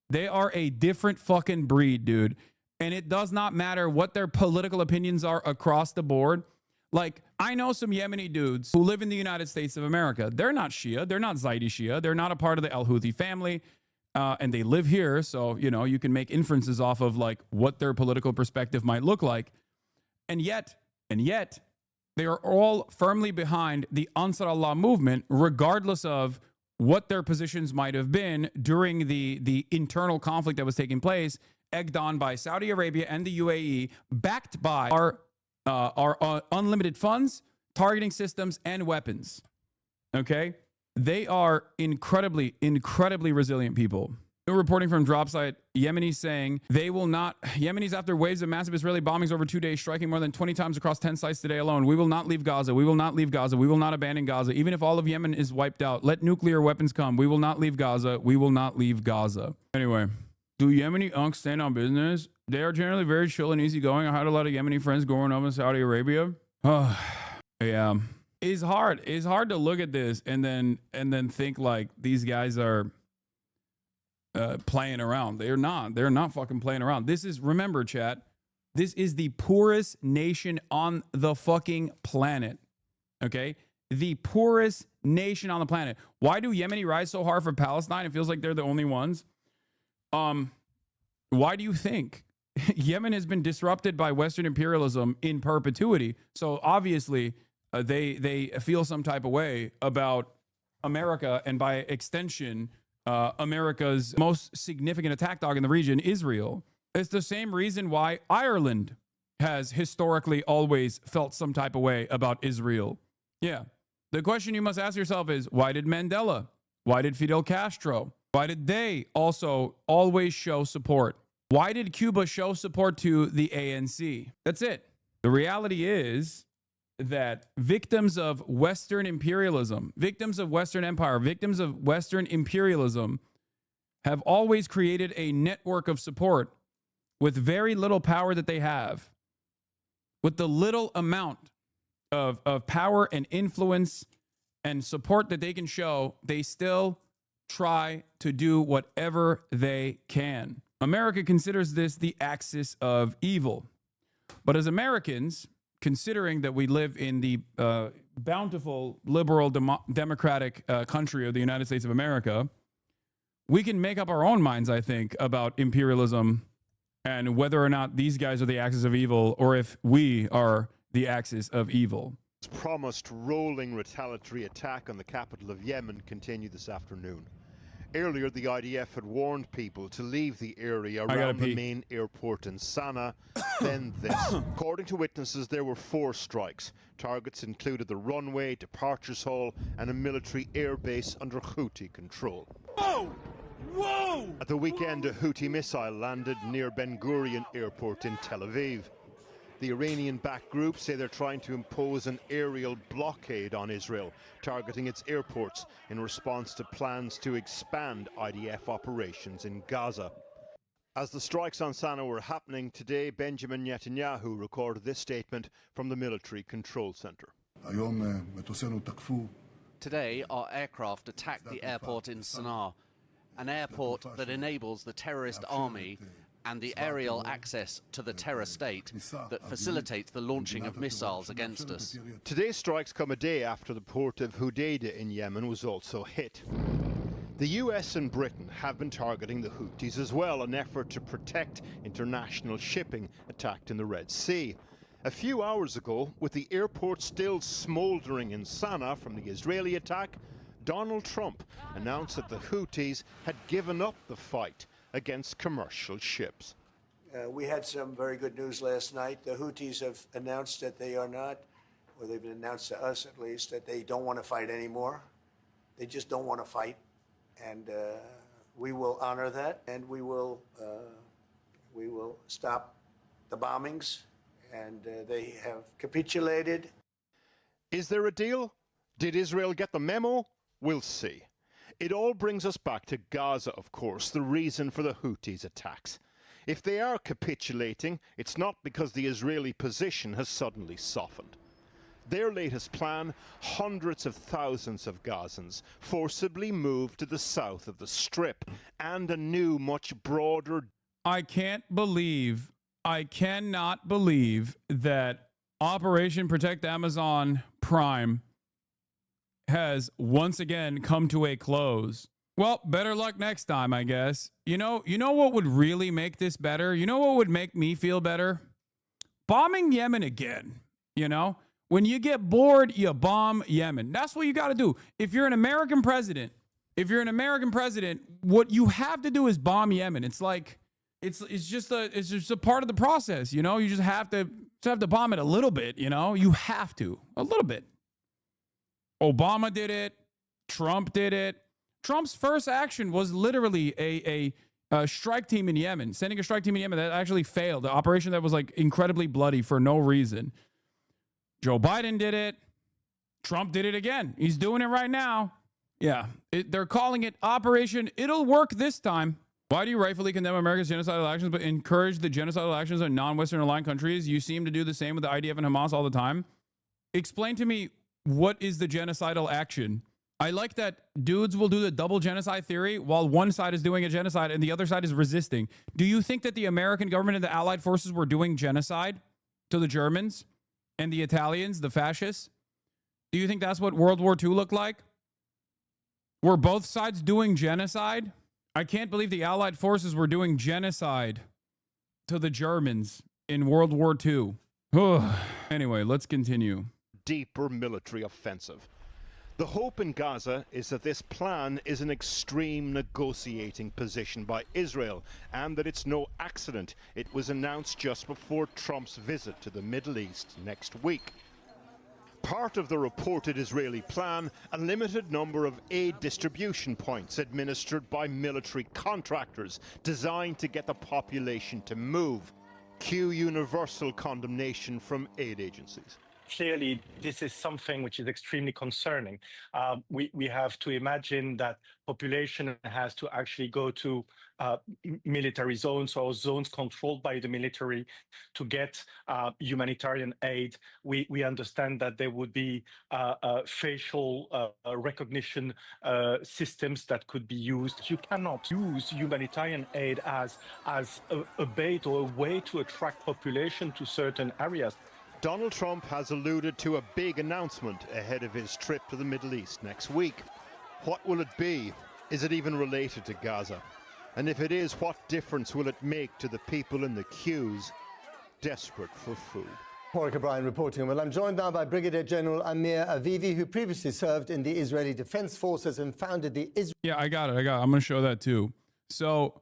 They are a different fucking breed, dude. And it does not matter what their political opinions are across the board. Like, I know some Yemeni dudes who live in the United States of America. They're not Shia. They're not Zaidi Shia. They're not a part of the Al-Houthi family. And they live here. So, you know, you can make inferences off of like what their political perspective might look like. And yet, they are all firmly behind the Ansar Allah movement, regardless of what their positions might have been during the internal conflict that was taking place, egged on by Saudi Arabia and the UAE, backed by our unlimited funds, targeting systems, and weapons. Okay? They are incredibly, incredibly resilient people. Reporting from Dropsite, Yemenis saying they will not, Yemenis after waves of massive Israeli bombings over 2 days, striking more than 20 times across 10 sites today alone. We will not leave Gaza. We will not leave Gaza. We will not abandon Gaza. Even if all of Yemen is wiped out, let nuclear weapons come. We will not leave Gaza. We will not leave Gaza. Anyway, do Yemeni unks stand on business? They are generally very chill and easygoing. I had a lot of Yemeni friends growing up in Saudi Arabia. Yeah. It's hard. It's hard to look at this and then think like these guys are playing around. They're not fucking playing around. This is, remember, chat, this is the poorest nation on the fucking planet. Okay? The poorest nation on the planet. Why do Yemeni rise so hard for Palestine? It feels like they're the only ones. Why do you think? Yemen has been disrupted by Western imperialism in perpetuity. So obviously, they feel some type of way about America, and by extension, America's most significant attack dog in the region, Israel. It's the same reason why Ireland has historically always felt some type of way about Israel. Yeah. The question you must ask yourself is, why did Mandela? Why did Fidel Castro? Why did they also always show support? Why did Cuba show support to the ANC? That's it. The reality is that victims of Western imperialism, victims of Western empire, victims of Western imperialism have always created a network of support with very little power that they have. With the little amount of power and influence and support that they can show, they still try to do whatever they can. America considers this the axis of evil. But as Americans, considering that we live in the bountiful, liberal, democratic country of the United States of America, we can make up our own minds, I think, about imperialism and whether or not these guys are the axis of evil or if we are the axis of evil. Promised rolling retaliatory attack on the capital of Yemen continued this afternoon. Earlier, the IDF had warned people to leave the area around the main airport in Sana'a. Then this. According to witnesses, there were 4 strikes. Targets included the runway, departures hall, and a military airbase under Houthi control. Whoa! Whoa! At the weekend, a Houthi missile landed near Ben Gurion Airport in Tel Aviv. The Iranian-backed group say they're trying to impose an aerial blockade on Israel, targeting its airports in response to plans to expand IDF operations in Gaza. As the strikes on Sana'a were happening today, Benjamin Netanyahu recorded this statement from the military control center. Today, our aircraft attacked the airport in Sana'a, an airport that enables the terrorist army and the aerial access to the terror state that facilitates the launching of missiles against us. Today's strikes come a day after the port of Hodeidah in Yemen was also hit. The US and Britain have been targeting the Houthis as well, an effort to protect international shipping attacked in the Red Sea. A few hours ago, with the airport still smouldering in Sana'a from the Israeli attack, Donald Trump announced that the Houthis had given up the fight against commercial ships. We had some very good news last night. The Houthis have announced that they are not, or they've announced to us at least, that they don't want to fight anymore. They just don't want to fight. And we will honor that, and we will stop the bombings, and they have capitulated. Is there a deal? Did Israel get the memo? We'll see. It all brings us back to Gaza, of course, the reason for the Houthis' attacks. If they are capitulating, it's not because the Israeli position has suddenly softened. Their latest plan, hundreds of thousands of Gazans forcibly moved to the south of the Strip, and a new, much broader... I can't believe I cannot believe that Operation Protect Amazon Prime has once again come to a close. Well, better luck next time, I guess. You know what would really make this better? You know what would make me feel better? Bombing Yemen again. When you get bored, you bomb Yemen. That's what you got to do. If you're an American president, what you have to do is bomb Yemen. It's like it's just a part of the process. You just have to bomb it a little bit. You have to a little bit. Obama did it. Trump did it. Trump's first action was literally a strike team in Yemen, sending a strike team in Yemen that actually failed. The operation that was like incredibly bloody for no reason. Joe Biden did it. Trump did it again. He's doing it right now. Yeah, they're calling it Operation It'll Work This Time. Why do you rightfully condemn America's genocidal actions but encourage the genocidal actions of non-Western aligned countries? You seem to do the same with the IDF and Hamas all the time. Explain to me, what is the genocidal action? I like that dudes will do the double genocide theory while one side is doing a genocide and the other side is resisting. Do you think that the American government and the Allied forces were doing genocide to the Germans and the Italians, the fascists? Do you think that's what World War II looked like? Were both sides doing genocide? I can't believe the Allied forces were doing genocide to the Germans in World War II. Anyway, let's continue. Deeper military offensive. The hope in Gaza is that this plan is an extreme negotiating position by Israel and that it's no accident. It was announced just before Trump's visit to the Middle East next week. Part of the reported Israeli plan, a limited number of aid distribution points administered by military contractors designed to get the population to move. Cue universal condemnation from aid agencies. Clearly, this is something which is extremely concerning. We have to imagine that population has to actually go to military zones or zones controlled by the military to get humanitarian aid. We understand that there would be facial recognition systems that could be used. You cannot use humanitarian aid as a bait or a way to attract population to certain areas. Donald Trump has alluded to a big announcement ahead of his trip to the Middle East next week. What will it be? Is it even related to Gaza? And if it is, what difference will it make to the people in the queues desperate for food? Warwick O'Brien reporting. Well, I'm joined now by Brigadier General Amir Avivi, who previously served in the Israeli Defense Forces and founded the Israel. Yeah, I got it. I'm going to show that too. So,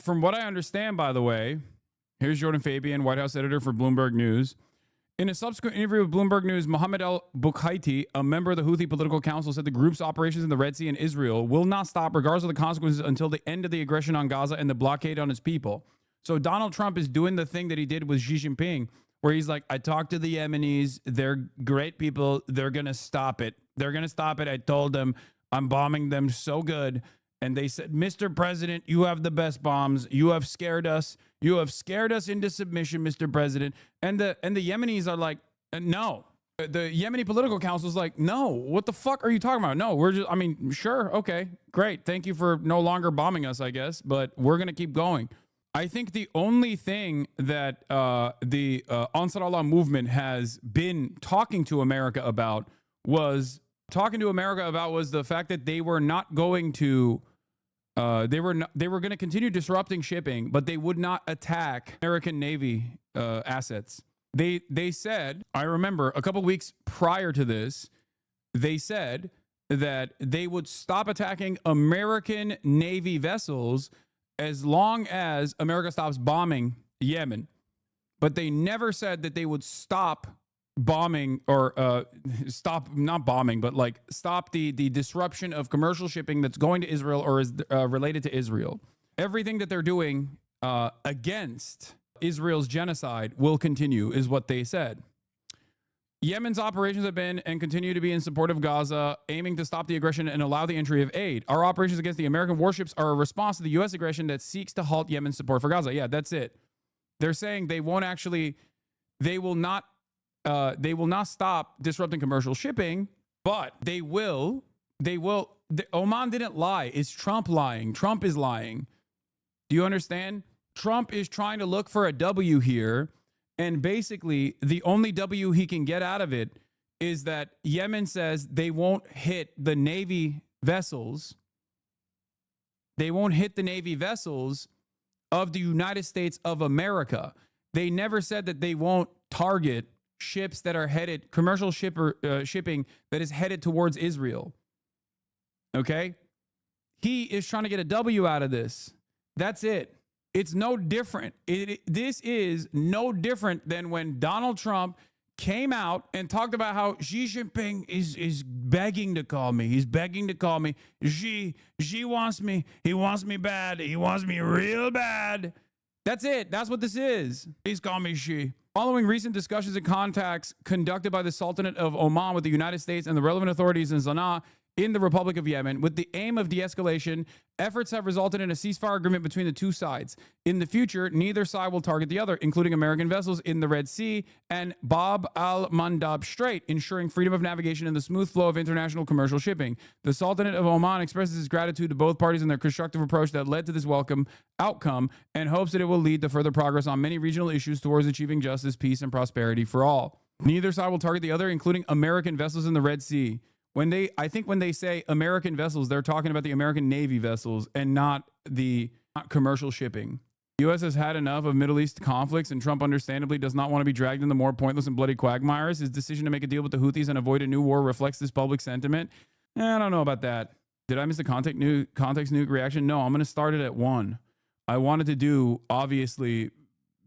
from what I understand, by the way, here's Jordan Fabian, White House editor for Bloomberg News. In a subsequent interview with Bloomberg News, Mohammed al-Bukhaiti, a member of the Houthi political council, said the group's operations in the Red Sea and Israel will not stop regardless of the consequences until the end of the aggression on Gaza and the blockade on its people. So Donald Trump is doing the thing that he did with Xi Jinping, where he's like, I talked to the Yemenis. They're great people. They're going to stop it. They're going to stop it. I told them I'm bombing them so good. And they said, Mr. President, you have the best bombs. You have scared us. You have scared us into submission, Mr. President. And the Yemenis are like, no. The Yemeni political council is like, no, what the fuck are you talking about? No, we're just, sure. Okay, great. Thank you for no longer bombing us, I guess. But we're going to keep going. I think the only thing that the Ansar Allah movement has been talking to America about was the fact that they were not going to they were going to continue disrupting shipping, but they would not attack American Navy assets. They said, I remember a couple weeks prior to this, they said that they would stop attacking American Navy vessels as long as America stops bombing Yemen. But they never said that they would stop bombing or stop the disruption of commercial shipping that's going to Israel or is related to Israel. Everything that they're doing against Israel's genocide will continue, is what they said. Yemen's operations have been and continue to be in support of Gaza, aiming to stop the aggression and allow the entry of aid. Our operations against the American warships are a response to the U.S. aggression that seeks to halt Yemen's support for Gaza. Yeah, that's it. They're saying they will not stop disrupting commercial shipping, but they will. Oman didn't lie. It's Trump lying. Trump is lying. Do you understand? Trump is trying to look for a W here. And basically, the only W he can get out of it is that Yemen says they won't hit the Navy vessels. They won't hit the Navy vessels of the United States of America. They never said that they won't target ships that are headed, commercial shipping that is headed towards Israel. Okay? He is trying to get a W out of this. That's it. It's no different. This is no different than when Donald Trump came out and talked about how Xi Jinping is begging to call me. He's begging to call me. Xi wants me. He wants me bad. He wants me real bad. That's it. That's what this is. Please call me Xi. Following recent discussions and contacts conducted by the Sultanate of Oman with the United States and the relevant authorities in Sana'a in the Republic of Yemen, with the aim of de-escalation, efforts have resulted in a ceasefire agreement between the two sides. In the future, neither side will target the other, including American vessels in the Red Sea and Bab al-Mandab Strait, ensuring freedom of navigation and the smooth flow of international commercial shipping. The Sultanate of Oman expresses its gratitude to both parties in their constructive approach that led to this welcome outcome and hopes that it will lead to further progress on many regional issues towards achieving justice, peace, and prosperity for all. Neither side will target the other, including American vessels in the Red Sea. I think when they say American vessels, they're talking about the American Navy vessels and not commercial shipping. The U.S. has had enough of Middle East conflicts, and Trump understandably does not want to be dragged into more pointless and bloody quagmires. His decision to make a deal with the Houthis and avoid a new war reflects this public sentiment. I don't know about that. Did I miss the context nuke reaction? No, I'm going to start it at 1. I wanted to do, obviously,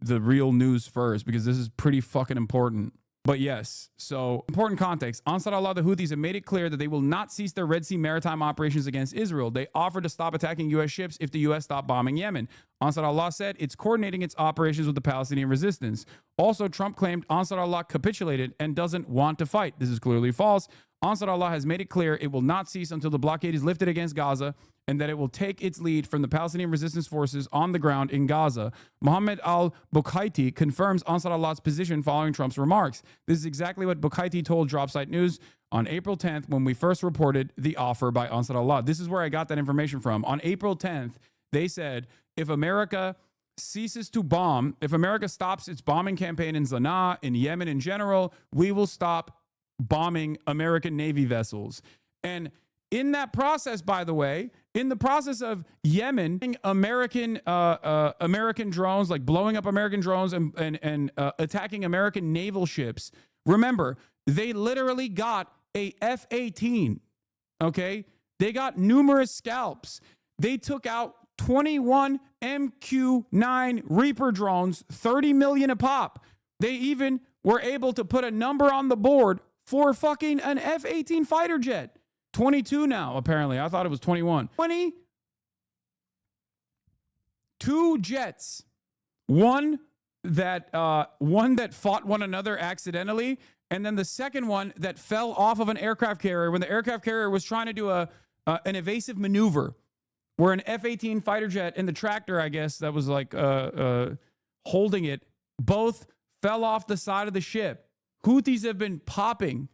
the real news first because this is pretty fucking important. But yes, so important context. Ansar Allah, the Houthis have made it clear that they will not cease their Red Sea maritime operations against Israel. They offered to stop attacking U.S. ships if the U.S. stopped bombing Yemen. Ansar Allah said it's coordinating its operations with the Palestinian resistance. Also, Trump claimed Ansar Allah capitulated and doesn't want to fight. This is clearly false. Ansar Allah has made it clear it will not cease until the blockade is lifted against Gaza and that it will take its lead from the Palestinian resistance forces on the ground in Gaza. Mohammed al-Bukhaiti confirms Ansar Allah's position following Trump's remarks. This is exactly what Bukhaiti told Dropsite News on April 10th when we first reported the offer by Ansar Allah. This is where I got that information from. On April 10th, they said, if America ceases to bomb, if America stops its bombing campaign in Sana'a, in Yemen in general, we will stop bombing American Navy vessels. And in that process, by the way, in the process of Yemen, American drones, like blowing up American drones and attacking American naval ships, remember, they literally got a F-18, okay? They got numerous scalps. They took out 21 MQ-9 Reaper drones, 30 million a pop. They even were able to put a number on the board for fucking an F-18 fighter jet. 22 now, apparently. I thought it was 21. 22 jets. One that fought one another accidentally, and then the second one that fell off of an aircraft carrier when the aircraft carrier was trying to do an evasive maneuver where an F-18 fighter jet and the tractor, I guess, that was like holding it, both fell off the side of the ship. Houthis have been popping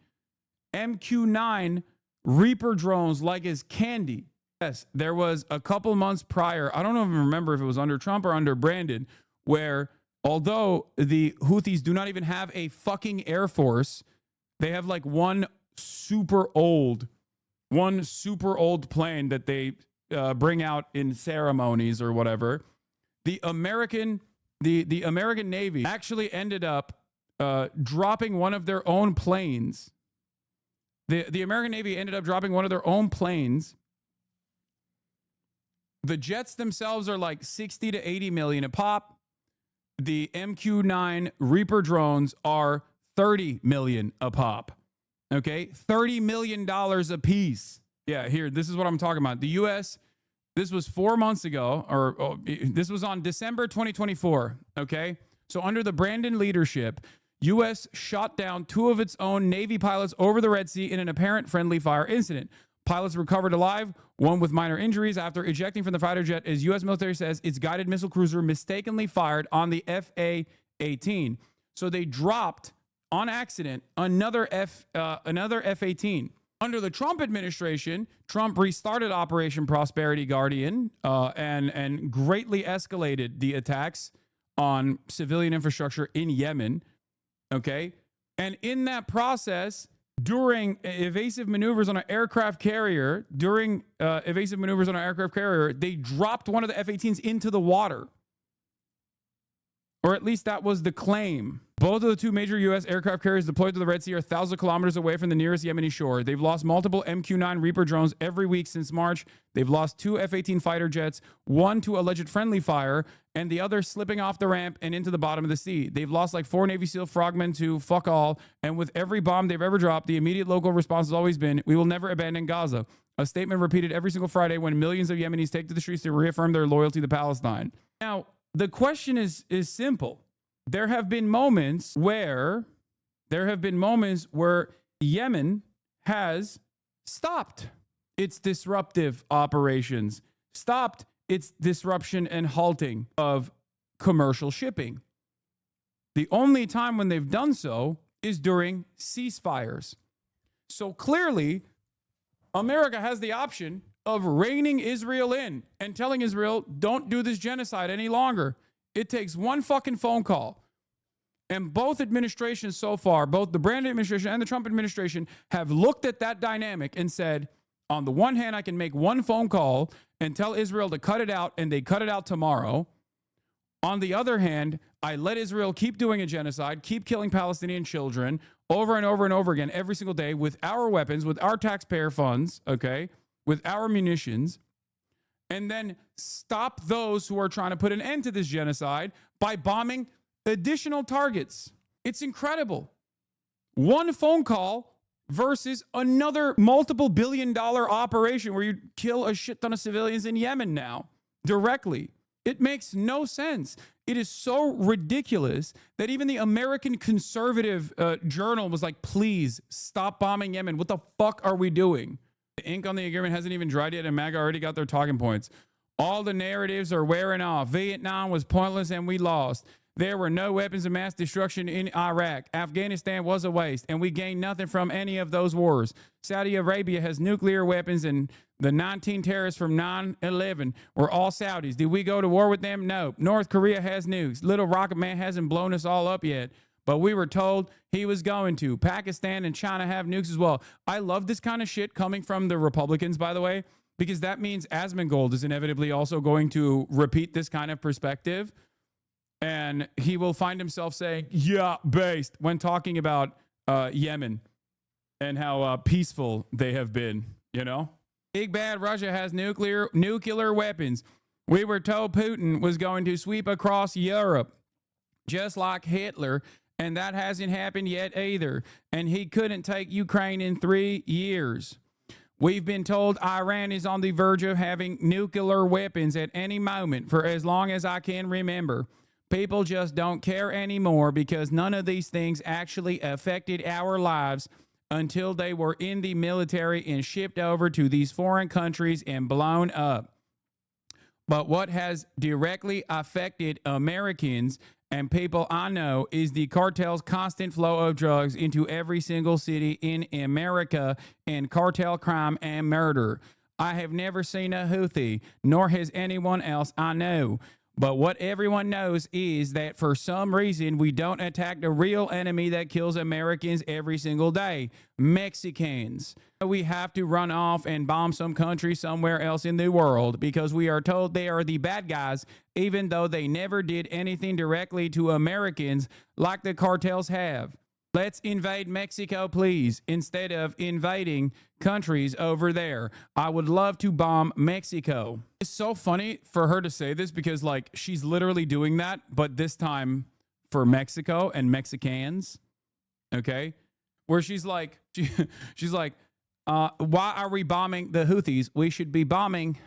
MQ-9 Reaper drones like as candy. Yes, there was a couple months prior, I don't even remember if it was under Trump or under Brandon, where although the Houthis do not even have a fucking air force, they have like one super old plane that they bring out in ceremonies or whatever. The American Navy actually ended up dropping one of their own planes. The American Navy ended up dropping one of their own planes. The jets themselves are like 60 to 80 million a pop. The MQ-9 Reaper drones are 30 million a pop. Okay? $30 million a piece. Yeah, here, this is what I'm talking about. The U.S., this was 4 months ago, this was on December 2024. Okay? So under the Brandon leadership, U.S. shot down 2 of its own Navy pilots over the Red Sea in an apparent friendly fire incident. Pilots recovered alive, one with minor injuries after ejecting from the fighter jet, as U.S. military says its guided missile cruiser mistakenly fired on the F-A-18. So they dropped, on accident, another F-18. Under the Trump administration, Trump restarted Operation Prosperity Guardian and greatly escalated the attacks on civilian infrastructure in Yemen. Okay. And in that process, during evasive maneuvers on an aircraft carrier, they dropped one of the F-18s into the water. Or at least that was the claim. Both of the two major U.S. aircraft carriers deployed to the Red Sea are thousands of kilometers away from the nearest Yemeni shore. They've lost multiple MQ-9 Reaper drones every week since March. They've lost 2 F-18 fighter jets, one to alleged friendly fire, and the other slipping off the ramp and into the bottom of the sea. They've lost like 4 Navy SEAL frogmen to fuck all, and with every bomb they've ever dropped, the immediate local response has always been, we will never abandon Gaza. A statement repeated every single Friday when millions of Yemenis take to the streets to reaffirm their loyalty to Palestine. Now, the question is simple. There have been moments where Yemen has stopped its disruptive operations, stopped its disruption and halting of commercial shipping. The only time when they've done so is during ceasefires. So clearly, America has the option of reining Israel in and telling Israel, don't do this genocide any longer. It takes one fucking phone call. And both administrations so far, both the Brandon administration and the Trump administration, have looked at that dynamic and said, on the one hand, I can make one phone call and tell Israel to cut it out, and they cut it out tomorrow. On the other hand, I let Israel keep doing a genocide, keep killing Palestinian children over and over and over again every single day with our weapons, with our taxpayer funds, okay, with our munitions, and then stop those who are trying to put an end to this genocide by bombing additional targets. It's incredible. One phone call versus another multiple billion-dollar operation where you kill a shit ton of civilians in Yemen now directly. It makes no sense. It is so ridiculous that even the American conservative journal was like, please stop bombing Yemen. What the fuck are we doing? The ink on the agreement hasn't even dried yet, and MAGA already got their talking points. All the narratives are wearing off. Vietnam was pointless and we lost. There were no weapons of mass destruction in Iraq. Afghanistan was a waste, and we gained nothing from any of those wars. Saudi Arabia has nuclear weapons, and the 19 terrorists from 9/11 were all Saudis. Did we go to war with them? No. North Korea has nukes. Little Rocket Man hasn't blown us all up yet, but we were told he was going to. Pakistan and China have nukes as well. I love this kind of shit coming from the Republicans, by the way, because that means Asmongold is inevitably also going to repeat this kind of perspective. And he will find himself saying, yeah, based, when talking about Yemen and how peaceful they have been, you know? Big bad Russia has nuclear weapons. We were told Putin was going to sweep across Europe, just like Hitler, and that hasn't happened yet either. And he couldn't take Ukraine in 3 years. We've been told Iran is on the verge of having nuclear weapons at any moment for as long as I can remember. People just don't care anymore because none of these things actually affected our lives until they were in the military and shipped over to these foreign countries and blown up. But what has directly affected Americans and people I know is the cartel's constant flow of drugs into every single city in America and cartel crime and murder. I have never seen a Houthi, nor has anyone else I know. But what everyone knows is that for some reason, we don't attack the real enemy that kills Americans every single day, Mexicans. We have to run off and bomb some country somewhere else in the world because we are told they are the bad guys, even though they never did anything directly to Americans like the cartels have. Let's invade Mexico, please, instead of invading countries over there. I would love to bomb Mexico. It's so funny for her to say this because, like, she's literally doing that, but this time for Mexico and Mexicans, okay? Where she's like, why are we bombing the Houthis? We should be bombing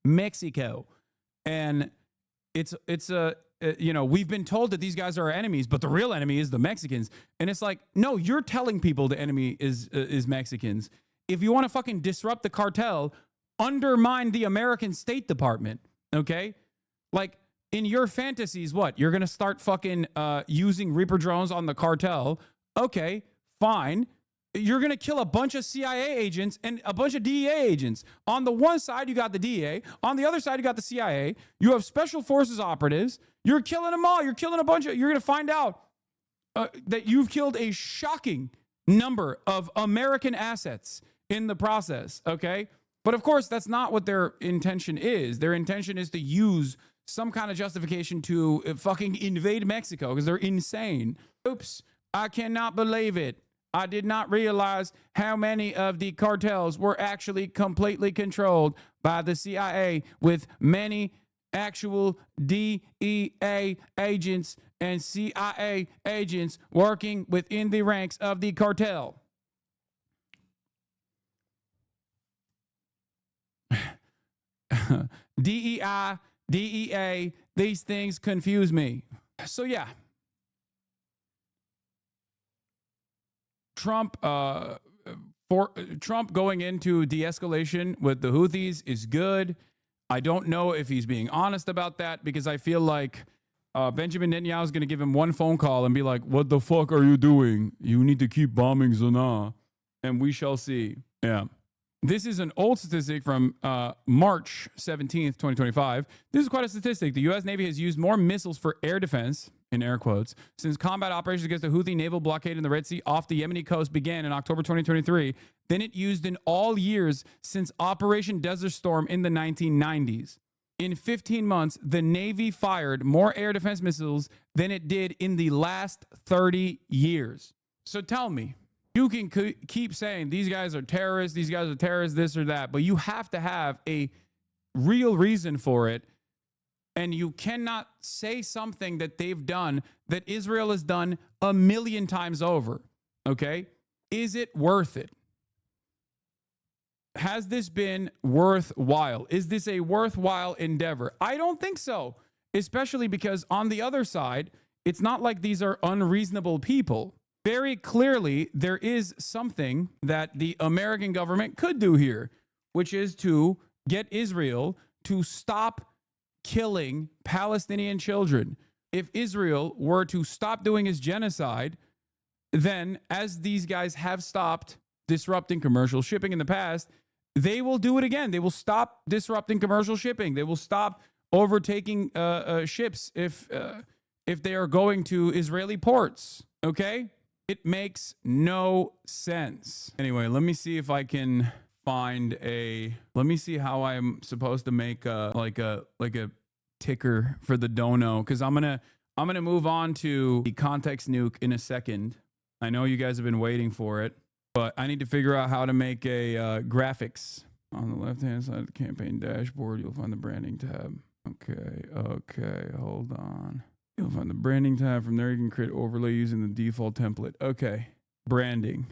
Mexico. And we've been told that these guys are our enemies, but the real enemy is the Mexicans. And it's like, no, you're telling people the enemy is Mexicans. If you want to fucking disrupt the cartel, undermine the American State Department, okay? Like, in your fantasies, what? You're going to start fucking using Reaper drones on the cartel. Okay, fine. you're going to kill a bunch of CIA agents and a bunch of DEA agents. On the one side, you got the DEA. On the other side, you got the CIA. You have special forces operatives. You're killing them all. You're killing a bunch of, you're going to find out that you've killed a shocking number of American assets in the process, okay? But of course, that's not what their intention is. Their intention is to use some kind of justification to fucking invade Mexico because they're insane. Oops, I cannot believe it. I did not realize how many of the cartels were actually completely controlled by the CIA, with many actual DEA agents and CIA agents working within the ranks of the cartel. DEI, DEA, these things confuse me. So yeah. Trump going into de-escalation with the Houthis is good. I don't know if he's being honest about that, because I feel like Benjamin Netanyahu is going to give him one phone call and be like, what the fuck are you doing? You need to keep bombing Sanaa. And we shall see. Yeah. This is an old statistic from March 17th, 2025. This is quite a statistic. The U.S. Navy has used more missiles for air defense, in air quotes, since combat operations against the Houthi naval blockade in the Red Sea off the Yemeni coast began in October 2023 than it used in all years since Operation Desert Storm in the 1990s. In 15 months, the Navy fired more air defense missiles than it did in the last 30 years. So tell me, you can keep saying these guys are terrorists, this or that, but you have to have a real reason for it. And you cannot say something that they've done that Israel has done 1,000,000 times over. Okay? Is it worth it? Has this been worthwhile? Is this a worthwhile endeavor? I don't think so, especially because on the other side, it's not like these are unreasonable people. Very clearly, there is something that the American government could do here, which is to get Israel to stop killing Palestinian children. If Israel were to stop doing its genocide, then as these guys have stopped disrupting commercial shipping in the past, they will do it again. They will stop disrupting commercial shipping. They will stop overtaking ships if they are going to Israeli ports. Okay? It makes no sense. Anyway, let me see if I can find let me see how I'm supposed to make like a ticker for the dono, because I'm gonna move on to the context nuke in a second. I know you guys have been waiting for it, but I need to figure out how to make a graphics. On the left hand side of the campaign dashboard, you'll find the branding tab. Okay, hold on. You'll find the branding tab. From there, you can create overlay using the default template. Okay, branding.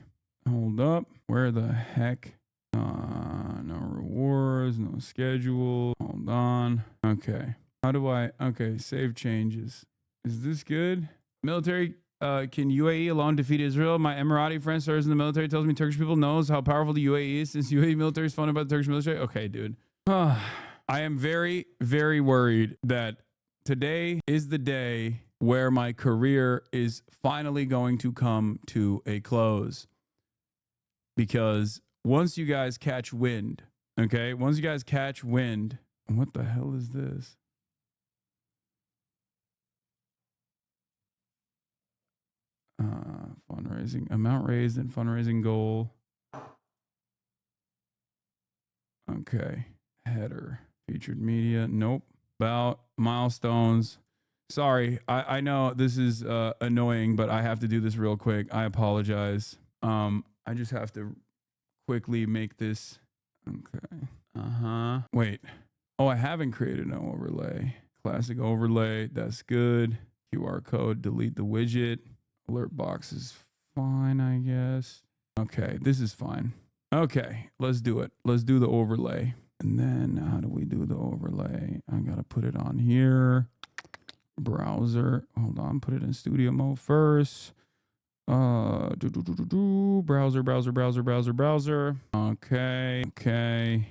Hold up. Where the heck? No rewards, no schedule. Hold on. Okay. Okay, save changes. Is this good? Military, can UAE alone defeat Israel? My Emirati friend serves in the military, tells me Turkish people knows how powerful the UAE is since UAE military is funded by the Turkish military. Okay, dude. I am very, very worried that today is the day where my career is finally going to come to a close. Because once you guys catch wind, okay? Once you guys catch wind, what the hell is this? Fundraising, amount raised and fundraising goal. Okay. Header, featured media. Nope. About milestones. Sorry, I know this is annoying, but I have to do this real quick. I apologize. I just have to quickly make this. Okay. Wait. Oh, I haven't created an overlay. Classic overlay. That's good. QR code. Delete the widget. Alert box is fine, I guess. Okay, this is fine. Okay, let's do it. Let's do the overlay. And then how do we do the overlay? I gotta put it on here. Browser. Hold on, put it in studio mode first. Browser. Okay.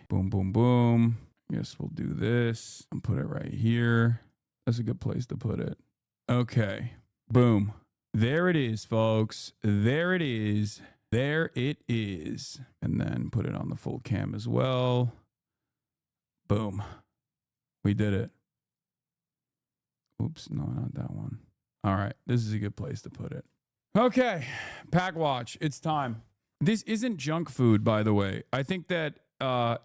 Boom. Guess we'll do this and put it right here. That's a good place to put it. Okay. Boom. There it is, folks. There it is. There it is. And then put it on the full cam as well. Boom. We did it. Oops, no, not that one. All right, this is a good place to put it. Okay, Pack Watch, it's time. This isn't junk food, by the way. I think that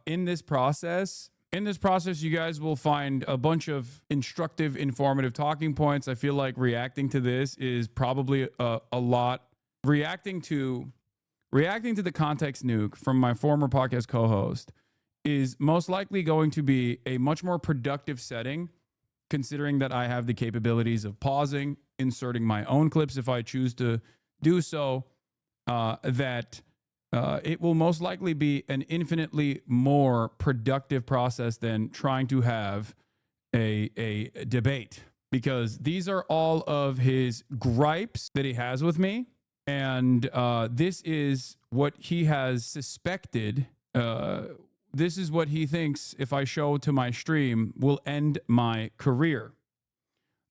in this process, you guys will find a bunch of instructive, informative talking points. I feel like reacting to this is probably a lot. Reacting to the context nuke from my former podcast co-host is most likely going to be a much more productive setting, considering that I have the capabilities of pausing, inserting my own clips if I choose to do so, it will most likely be an infinitely more productive process than trying to have a debate, because these are all of his gripes that he has with me. And this is what he has suspected. This is what he thinks, if I show to my stream, will end my career.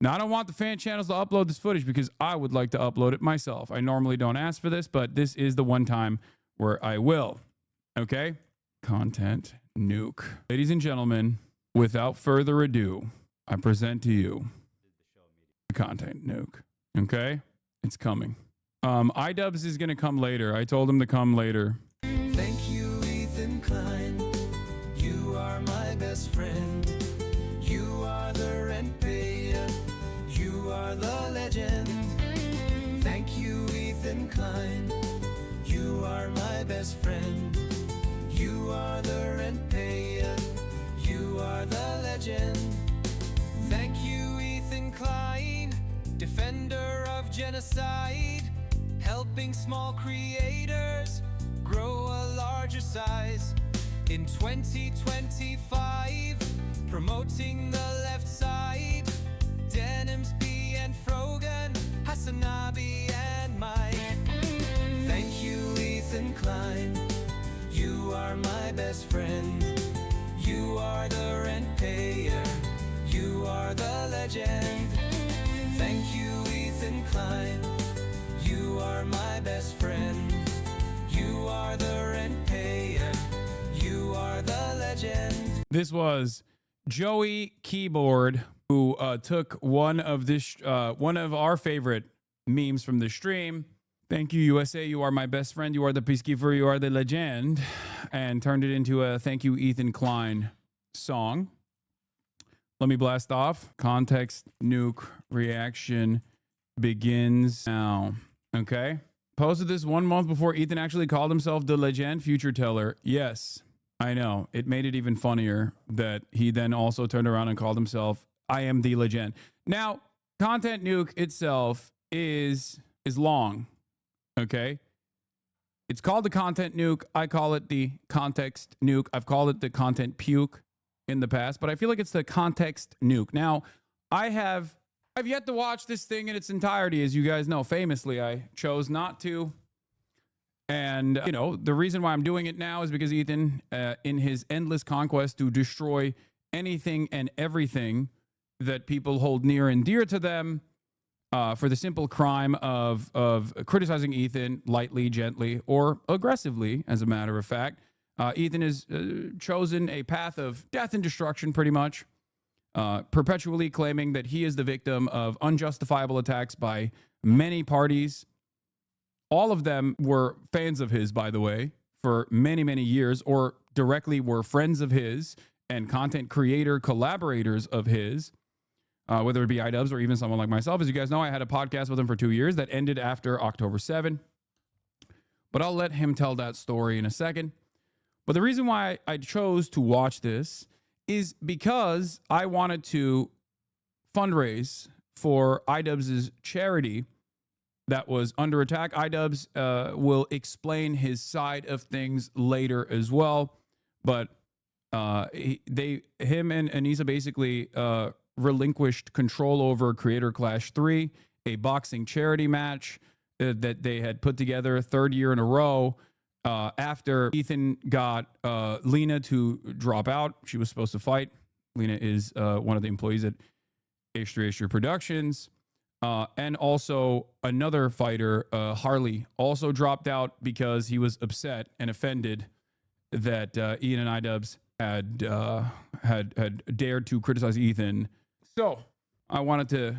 Now, I don't want the fan channels to upload this footage because I would like to upload it myself. I normally don't ask for this, but this is the one time where I will. Okay? Content nuke. Ladies and gentlemen, without further ado, I present to you the content nuke. Okay? It's coming. iDubbbz is going to come later. I told him to come later. Thank you, Ethan Klein. You are my best friend. You are the rent payer. You are the legend. Thank you, Ethan Klein. You are my best friend. You are the rent payer. You are the legend. Thank you, Ethan Klein, defender of genocide, helping small creators grow a larger size. In 2025, promoting the left side, Denims, B and Frogan, Hasanabi and Mike. Thank you, Ethan Klein. You are my best friend. You are the rent payer. You are the legend. Thank you, Ethan Klein. You are my best friend. You are the rent payer. You are the legend. This was Joey Keyboard, who took one of our favorite memes from the stream. Thank you, USA. You are my best friend. You are the peacekeeper. You are the legend. And turned it into a Thank You, Ethan Klein song. Let me blast off. Context nuke reaction begins now. Okay. Posted this 1 month before Ethan actually called himself the legend future teller. Yes, I know. It made it even funnier that he then also turned around and called himself I am the legend. Now, content nuke itself is long. Okay. It's called the content nuke. I call it the context nuke. I've called it the content puke in the past, but I feel like it's the context nuke. Now, I've yet to watch this thing in its entirety. As you guys know, famously, I chose not to. And, the reason why I'm doing it now is because Ethan, in his endless conquest to destroy anything and everything that people hold near and dear to them, for the simple crime of criticizing Ethan lightly, gently, or aggressively, as a matter of fact, Ethan has chosen a path of death and destruction, pretty much, perpetually claiming that he is the victim of unjustifiable attacks by many parties. All of them were fans of his, by the way, for many, many years, or directly were friends of his and content creator collaborators of his, whether it be iDubbbz or even someone like myself. As you guys know, I had a podcast with him for 2 years that ended after October 7. But I'll let him tell that story in a second. But the reason why I chose to watch this is because I wanted to fundraise for iDubbbz's charity that was under attack. iDubbbz will explain his side of things later as well. But him and Anissa basically relinquished control over Creator Clash 3, a boxing charity match that they had put together 3rd year in a row. After Ethan got Lena to drop out. She was supposed to fight. Lena is one of the employees at H3 Productions. And also another fighter, Harley, also dropped out because he was upset and offended that Ian and iDubbbz had dared to criticize Ethan. So I wanted to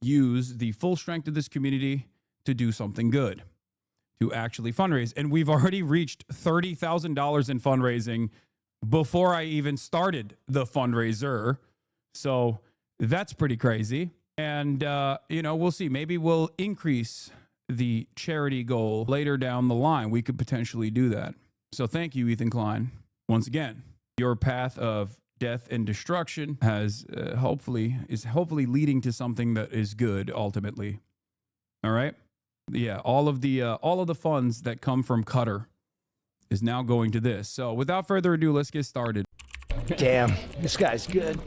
use the full strength of this community to do something good, to actually fundraise. And we've already reached $30,000 in fundraising before I even started the fundraiser. So that's pretty crazy. And, we'll see. Maybe we'll increase the charity goal later down the line. We could potentially do that. So thank you, Ethan Klein. Once again, your path of death and destruction is hopefully leading to something that is good ultimately. All right. Yeah. All of the funds that come from Qatar is now going to this. So without further ado, let's get started. Damn, this guy's good.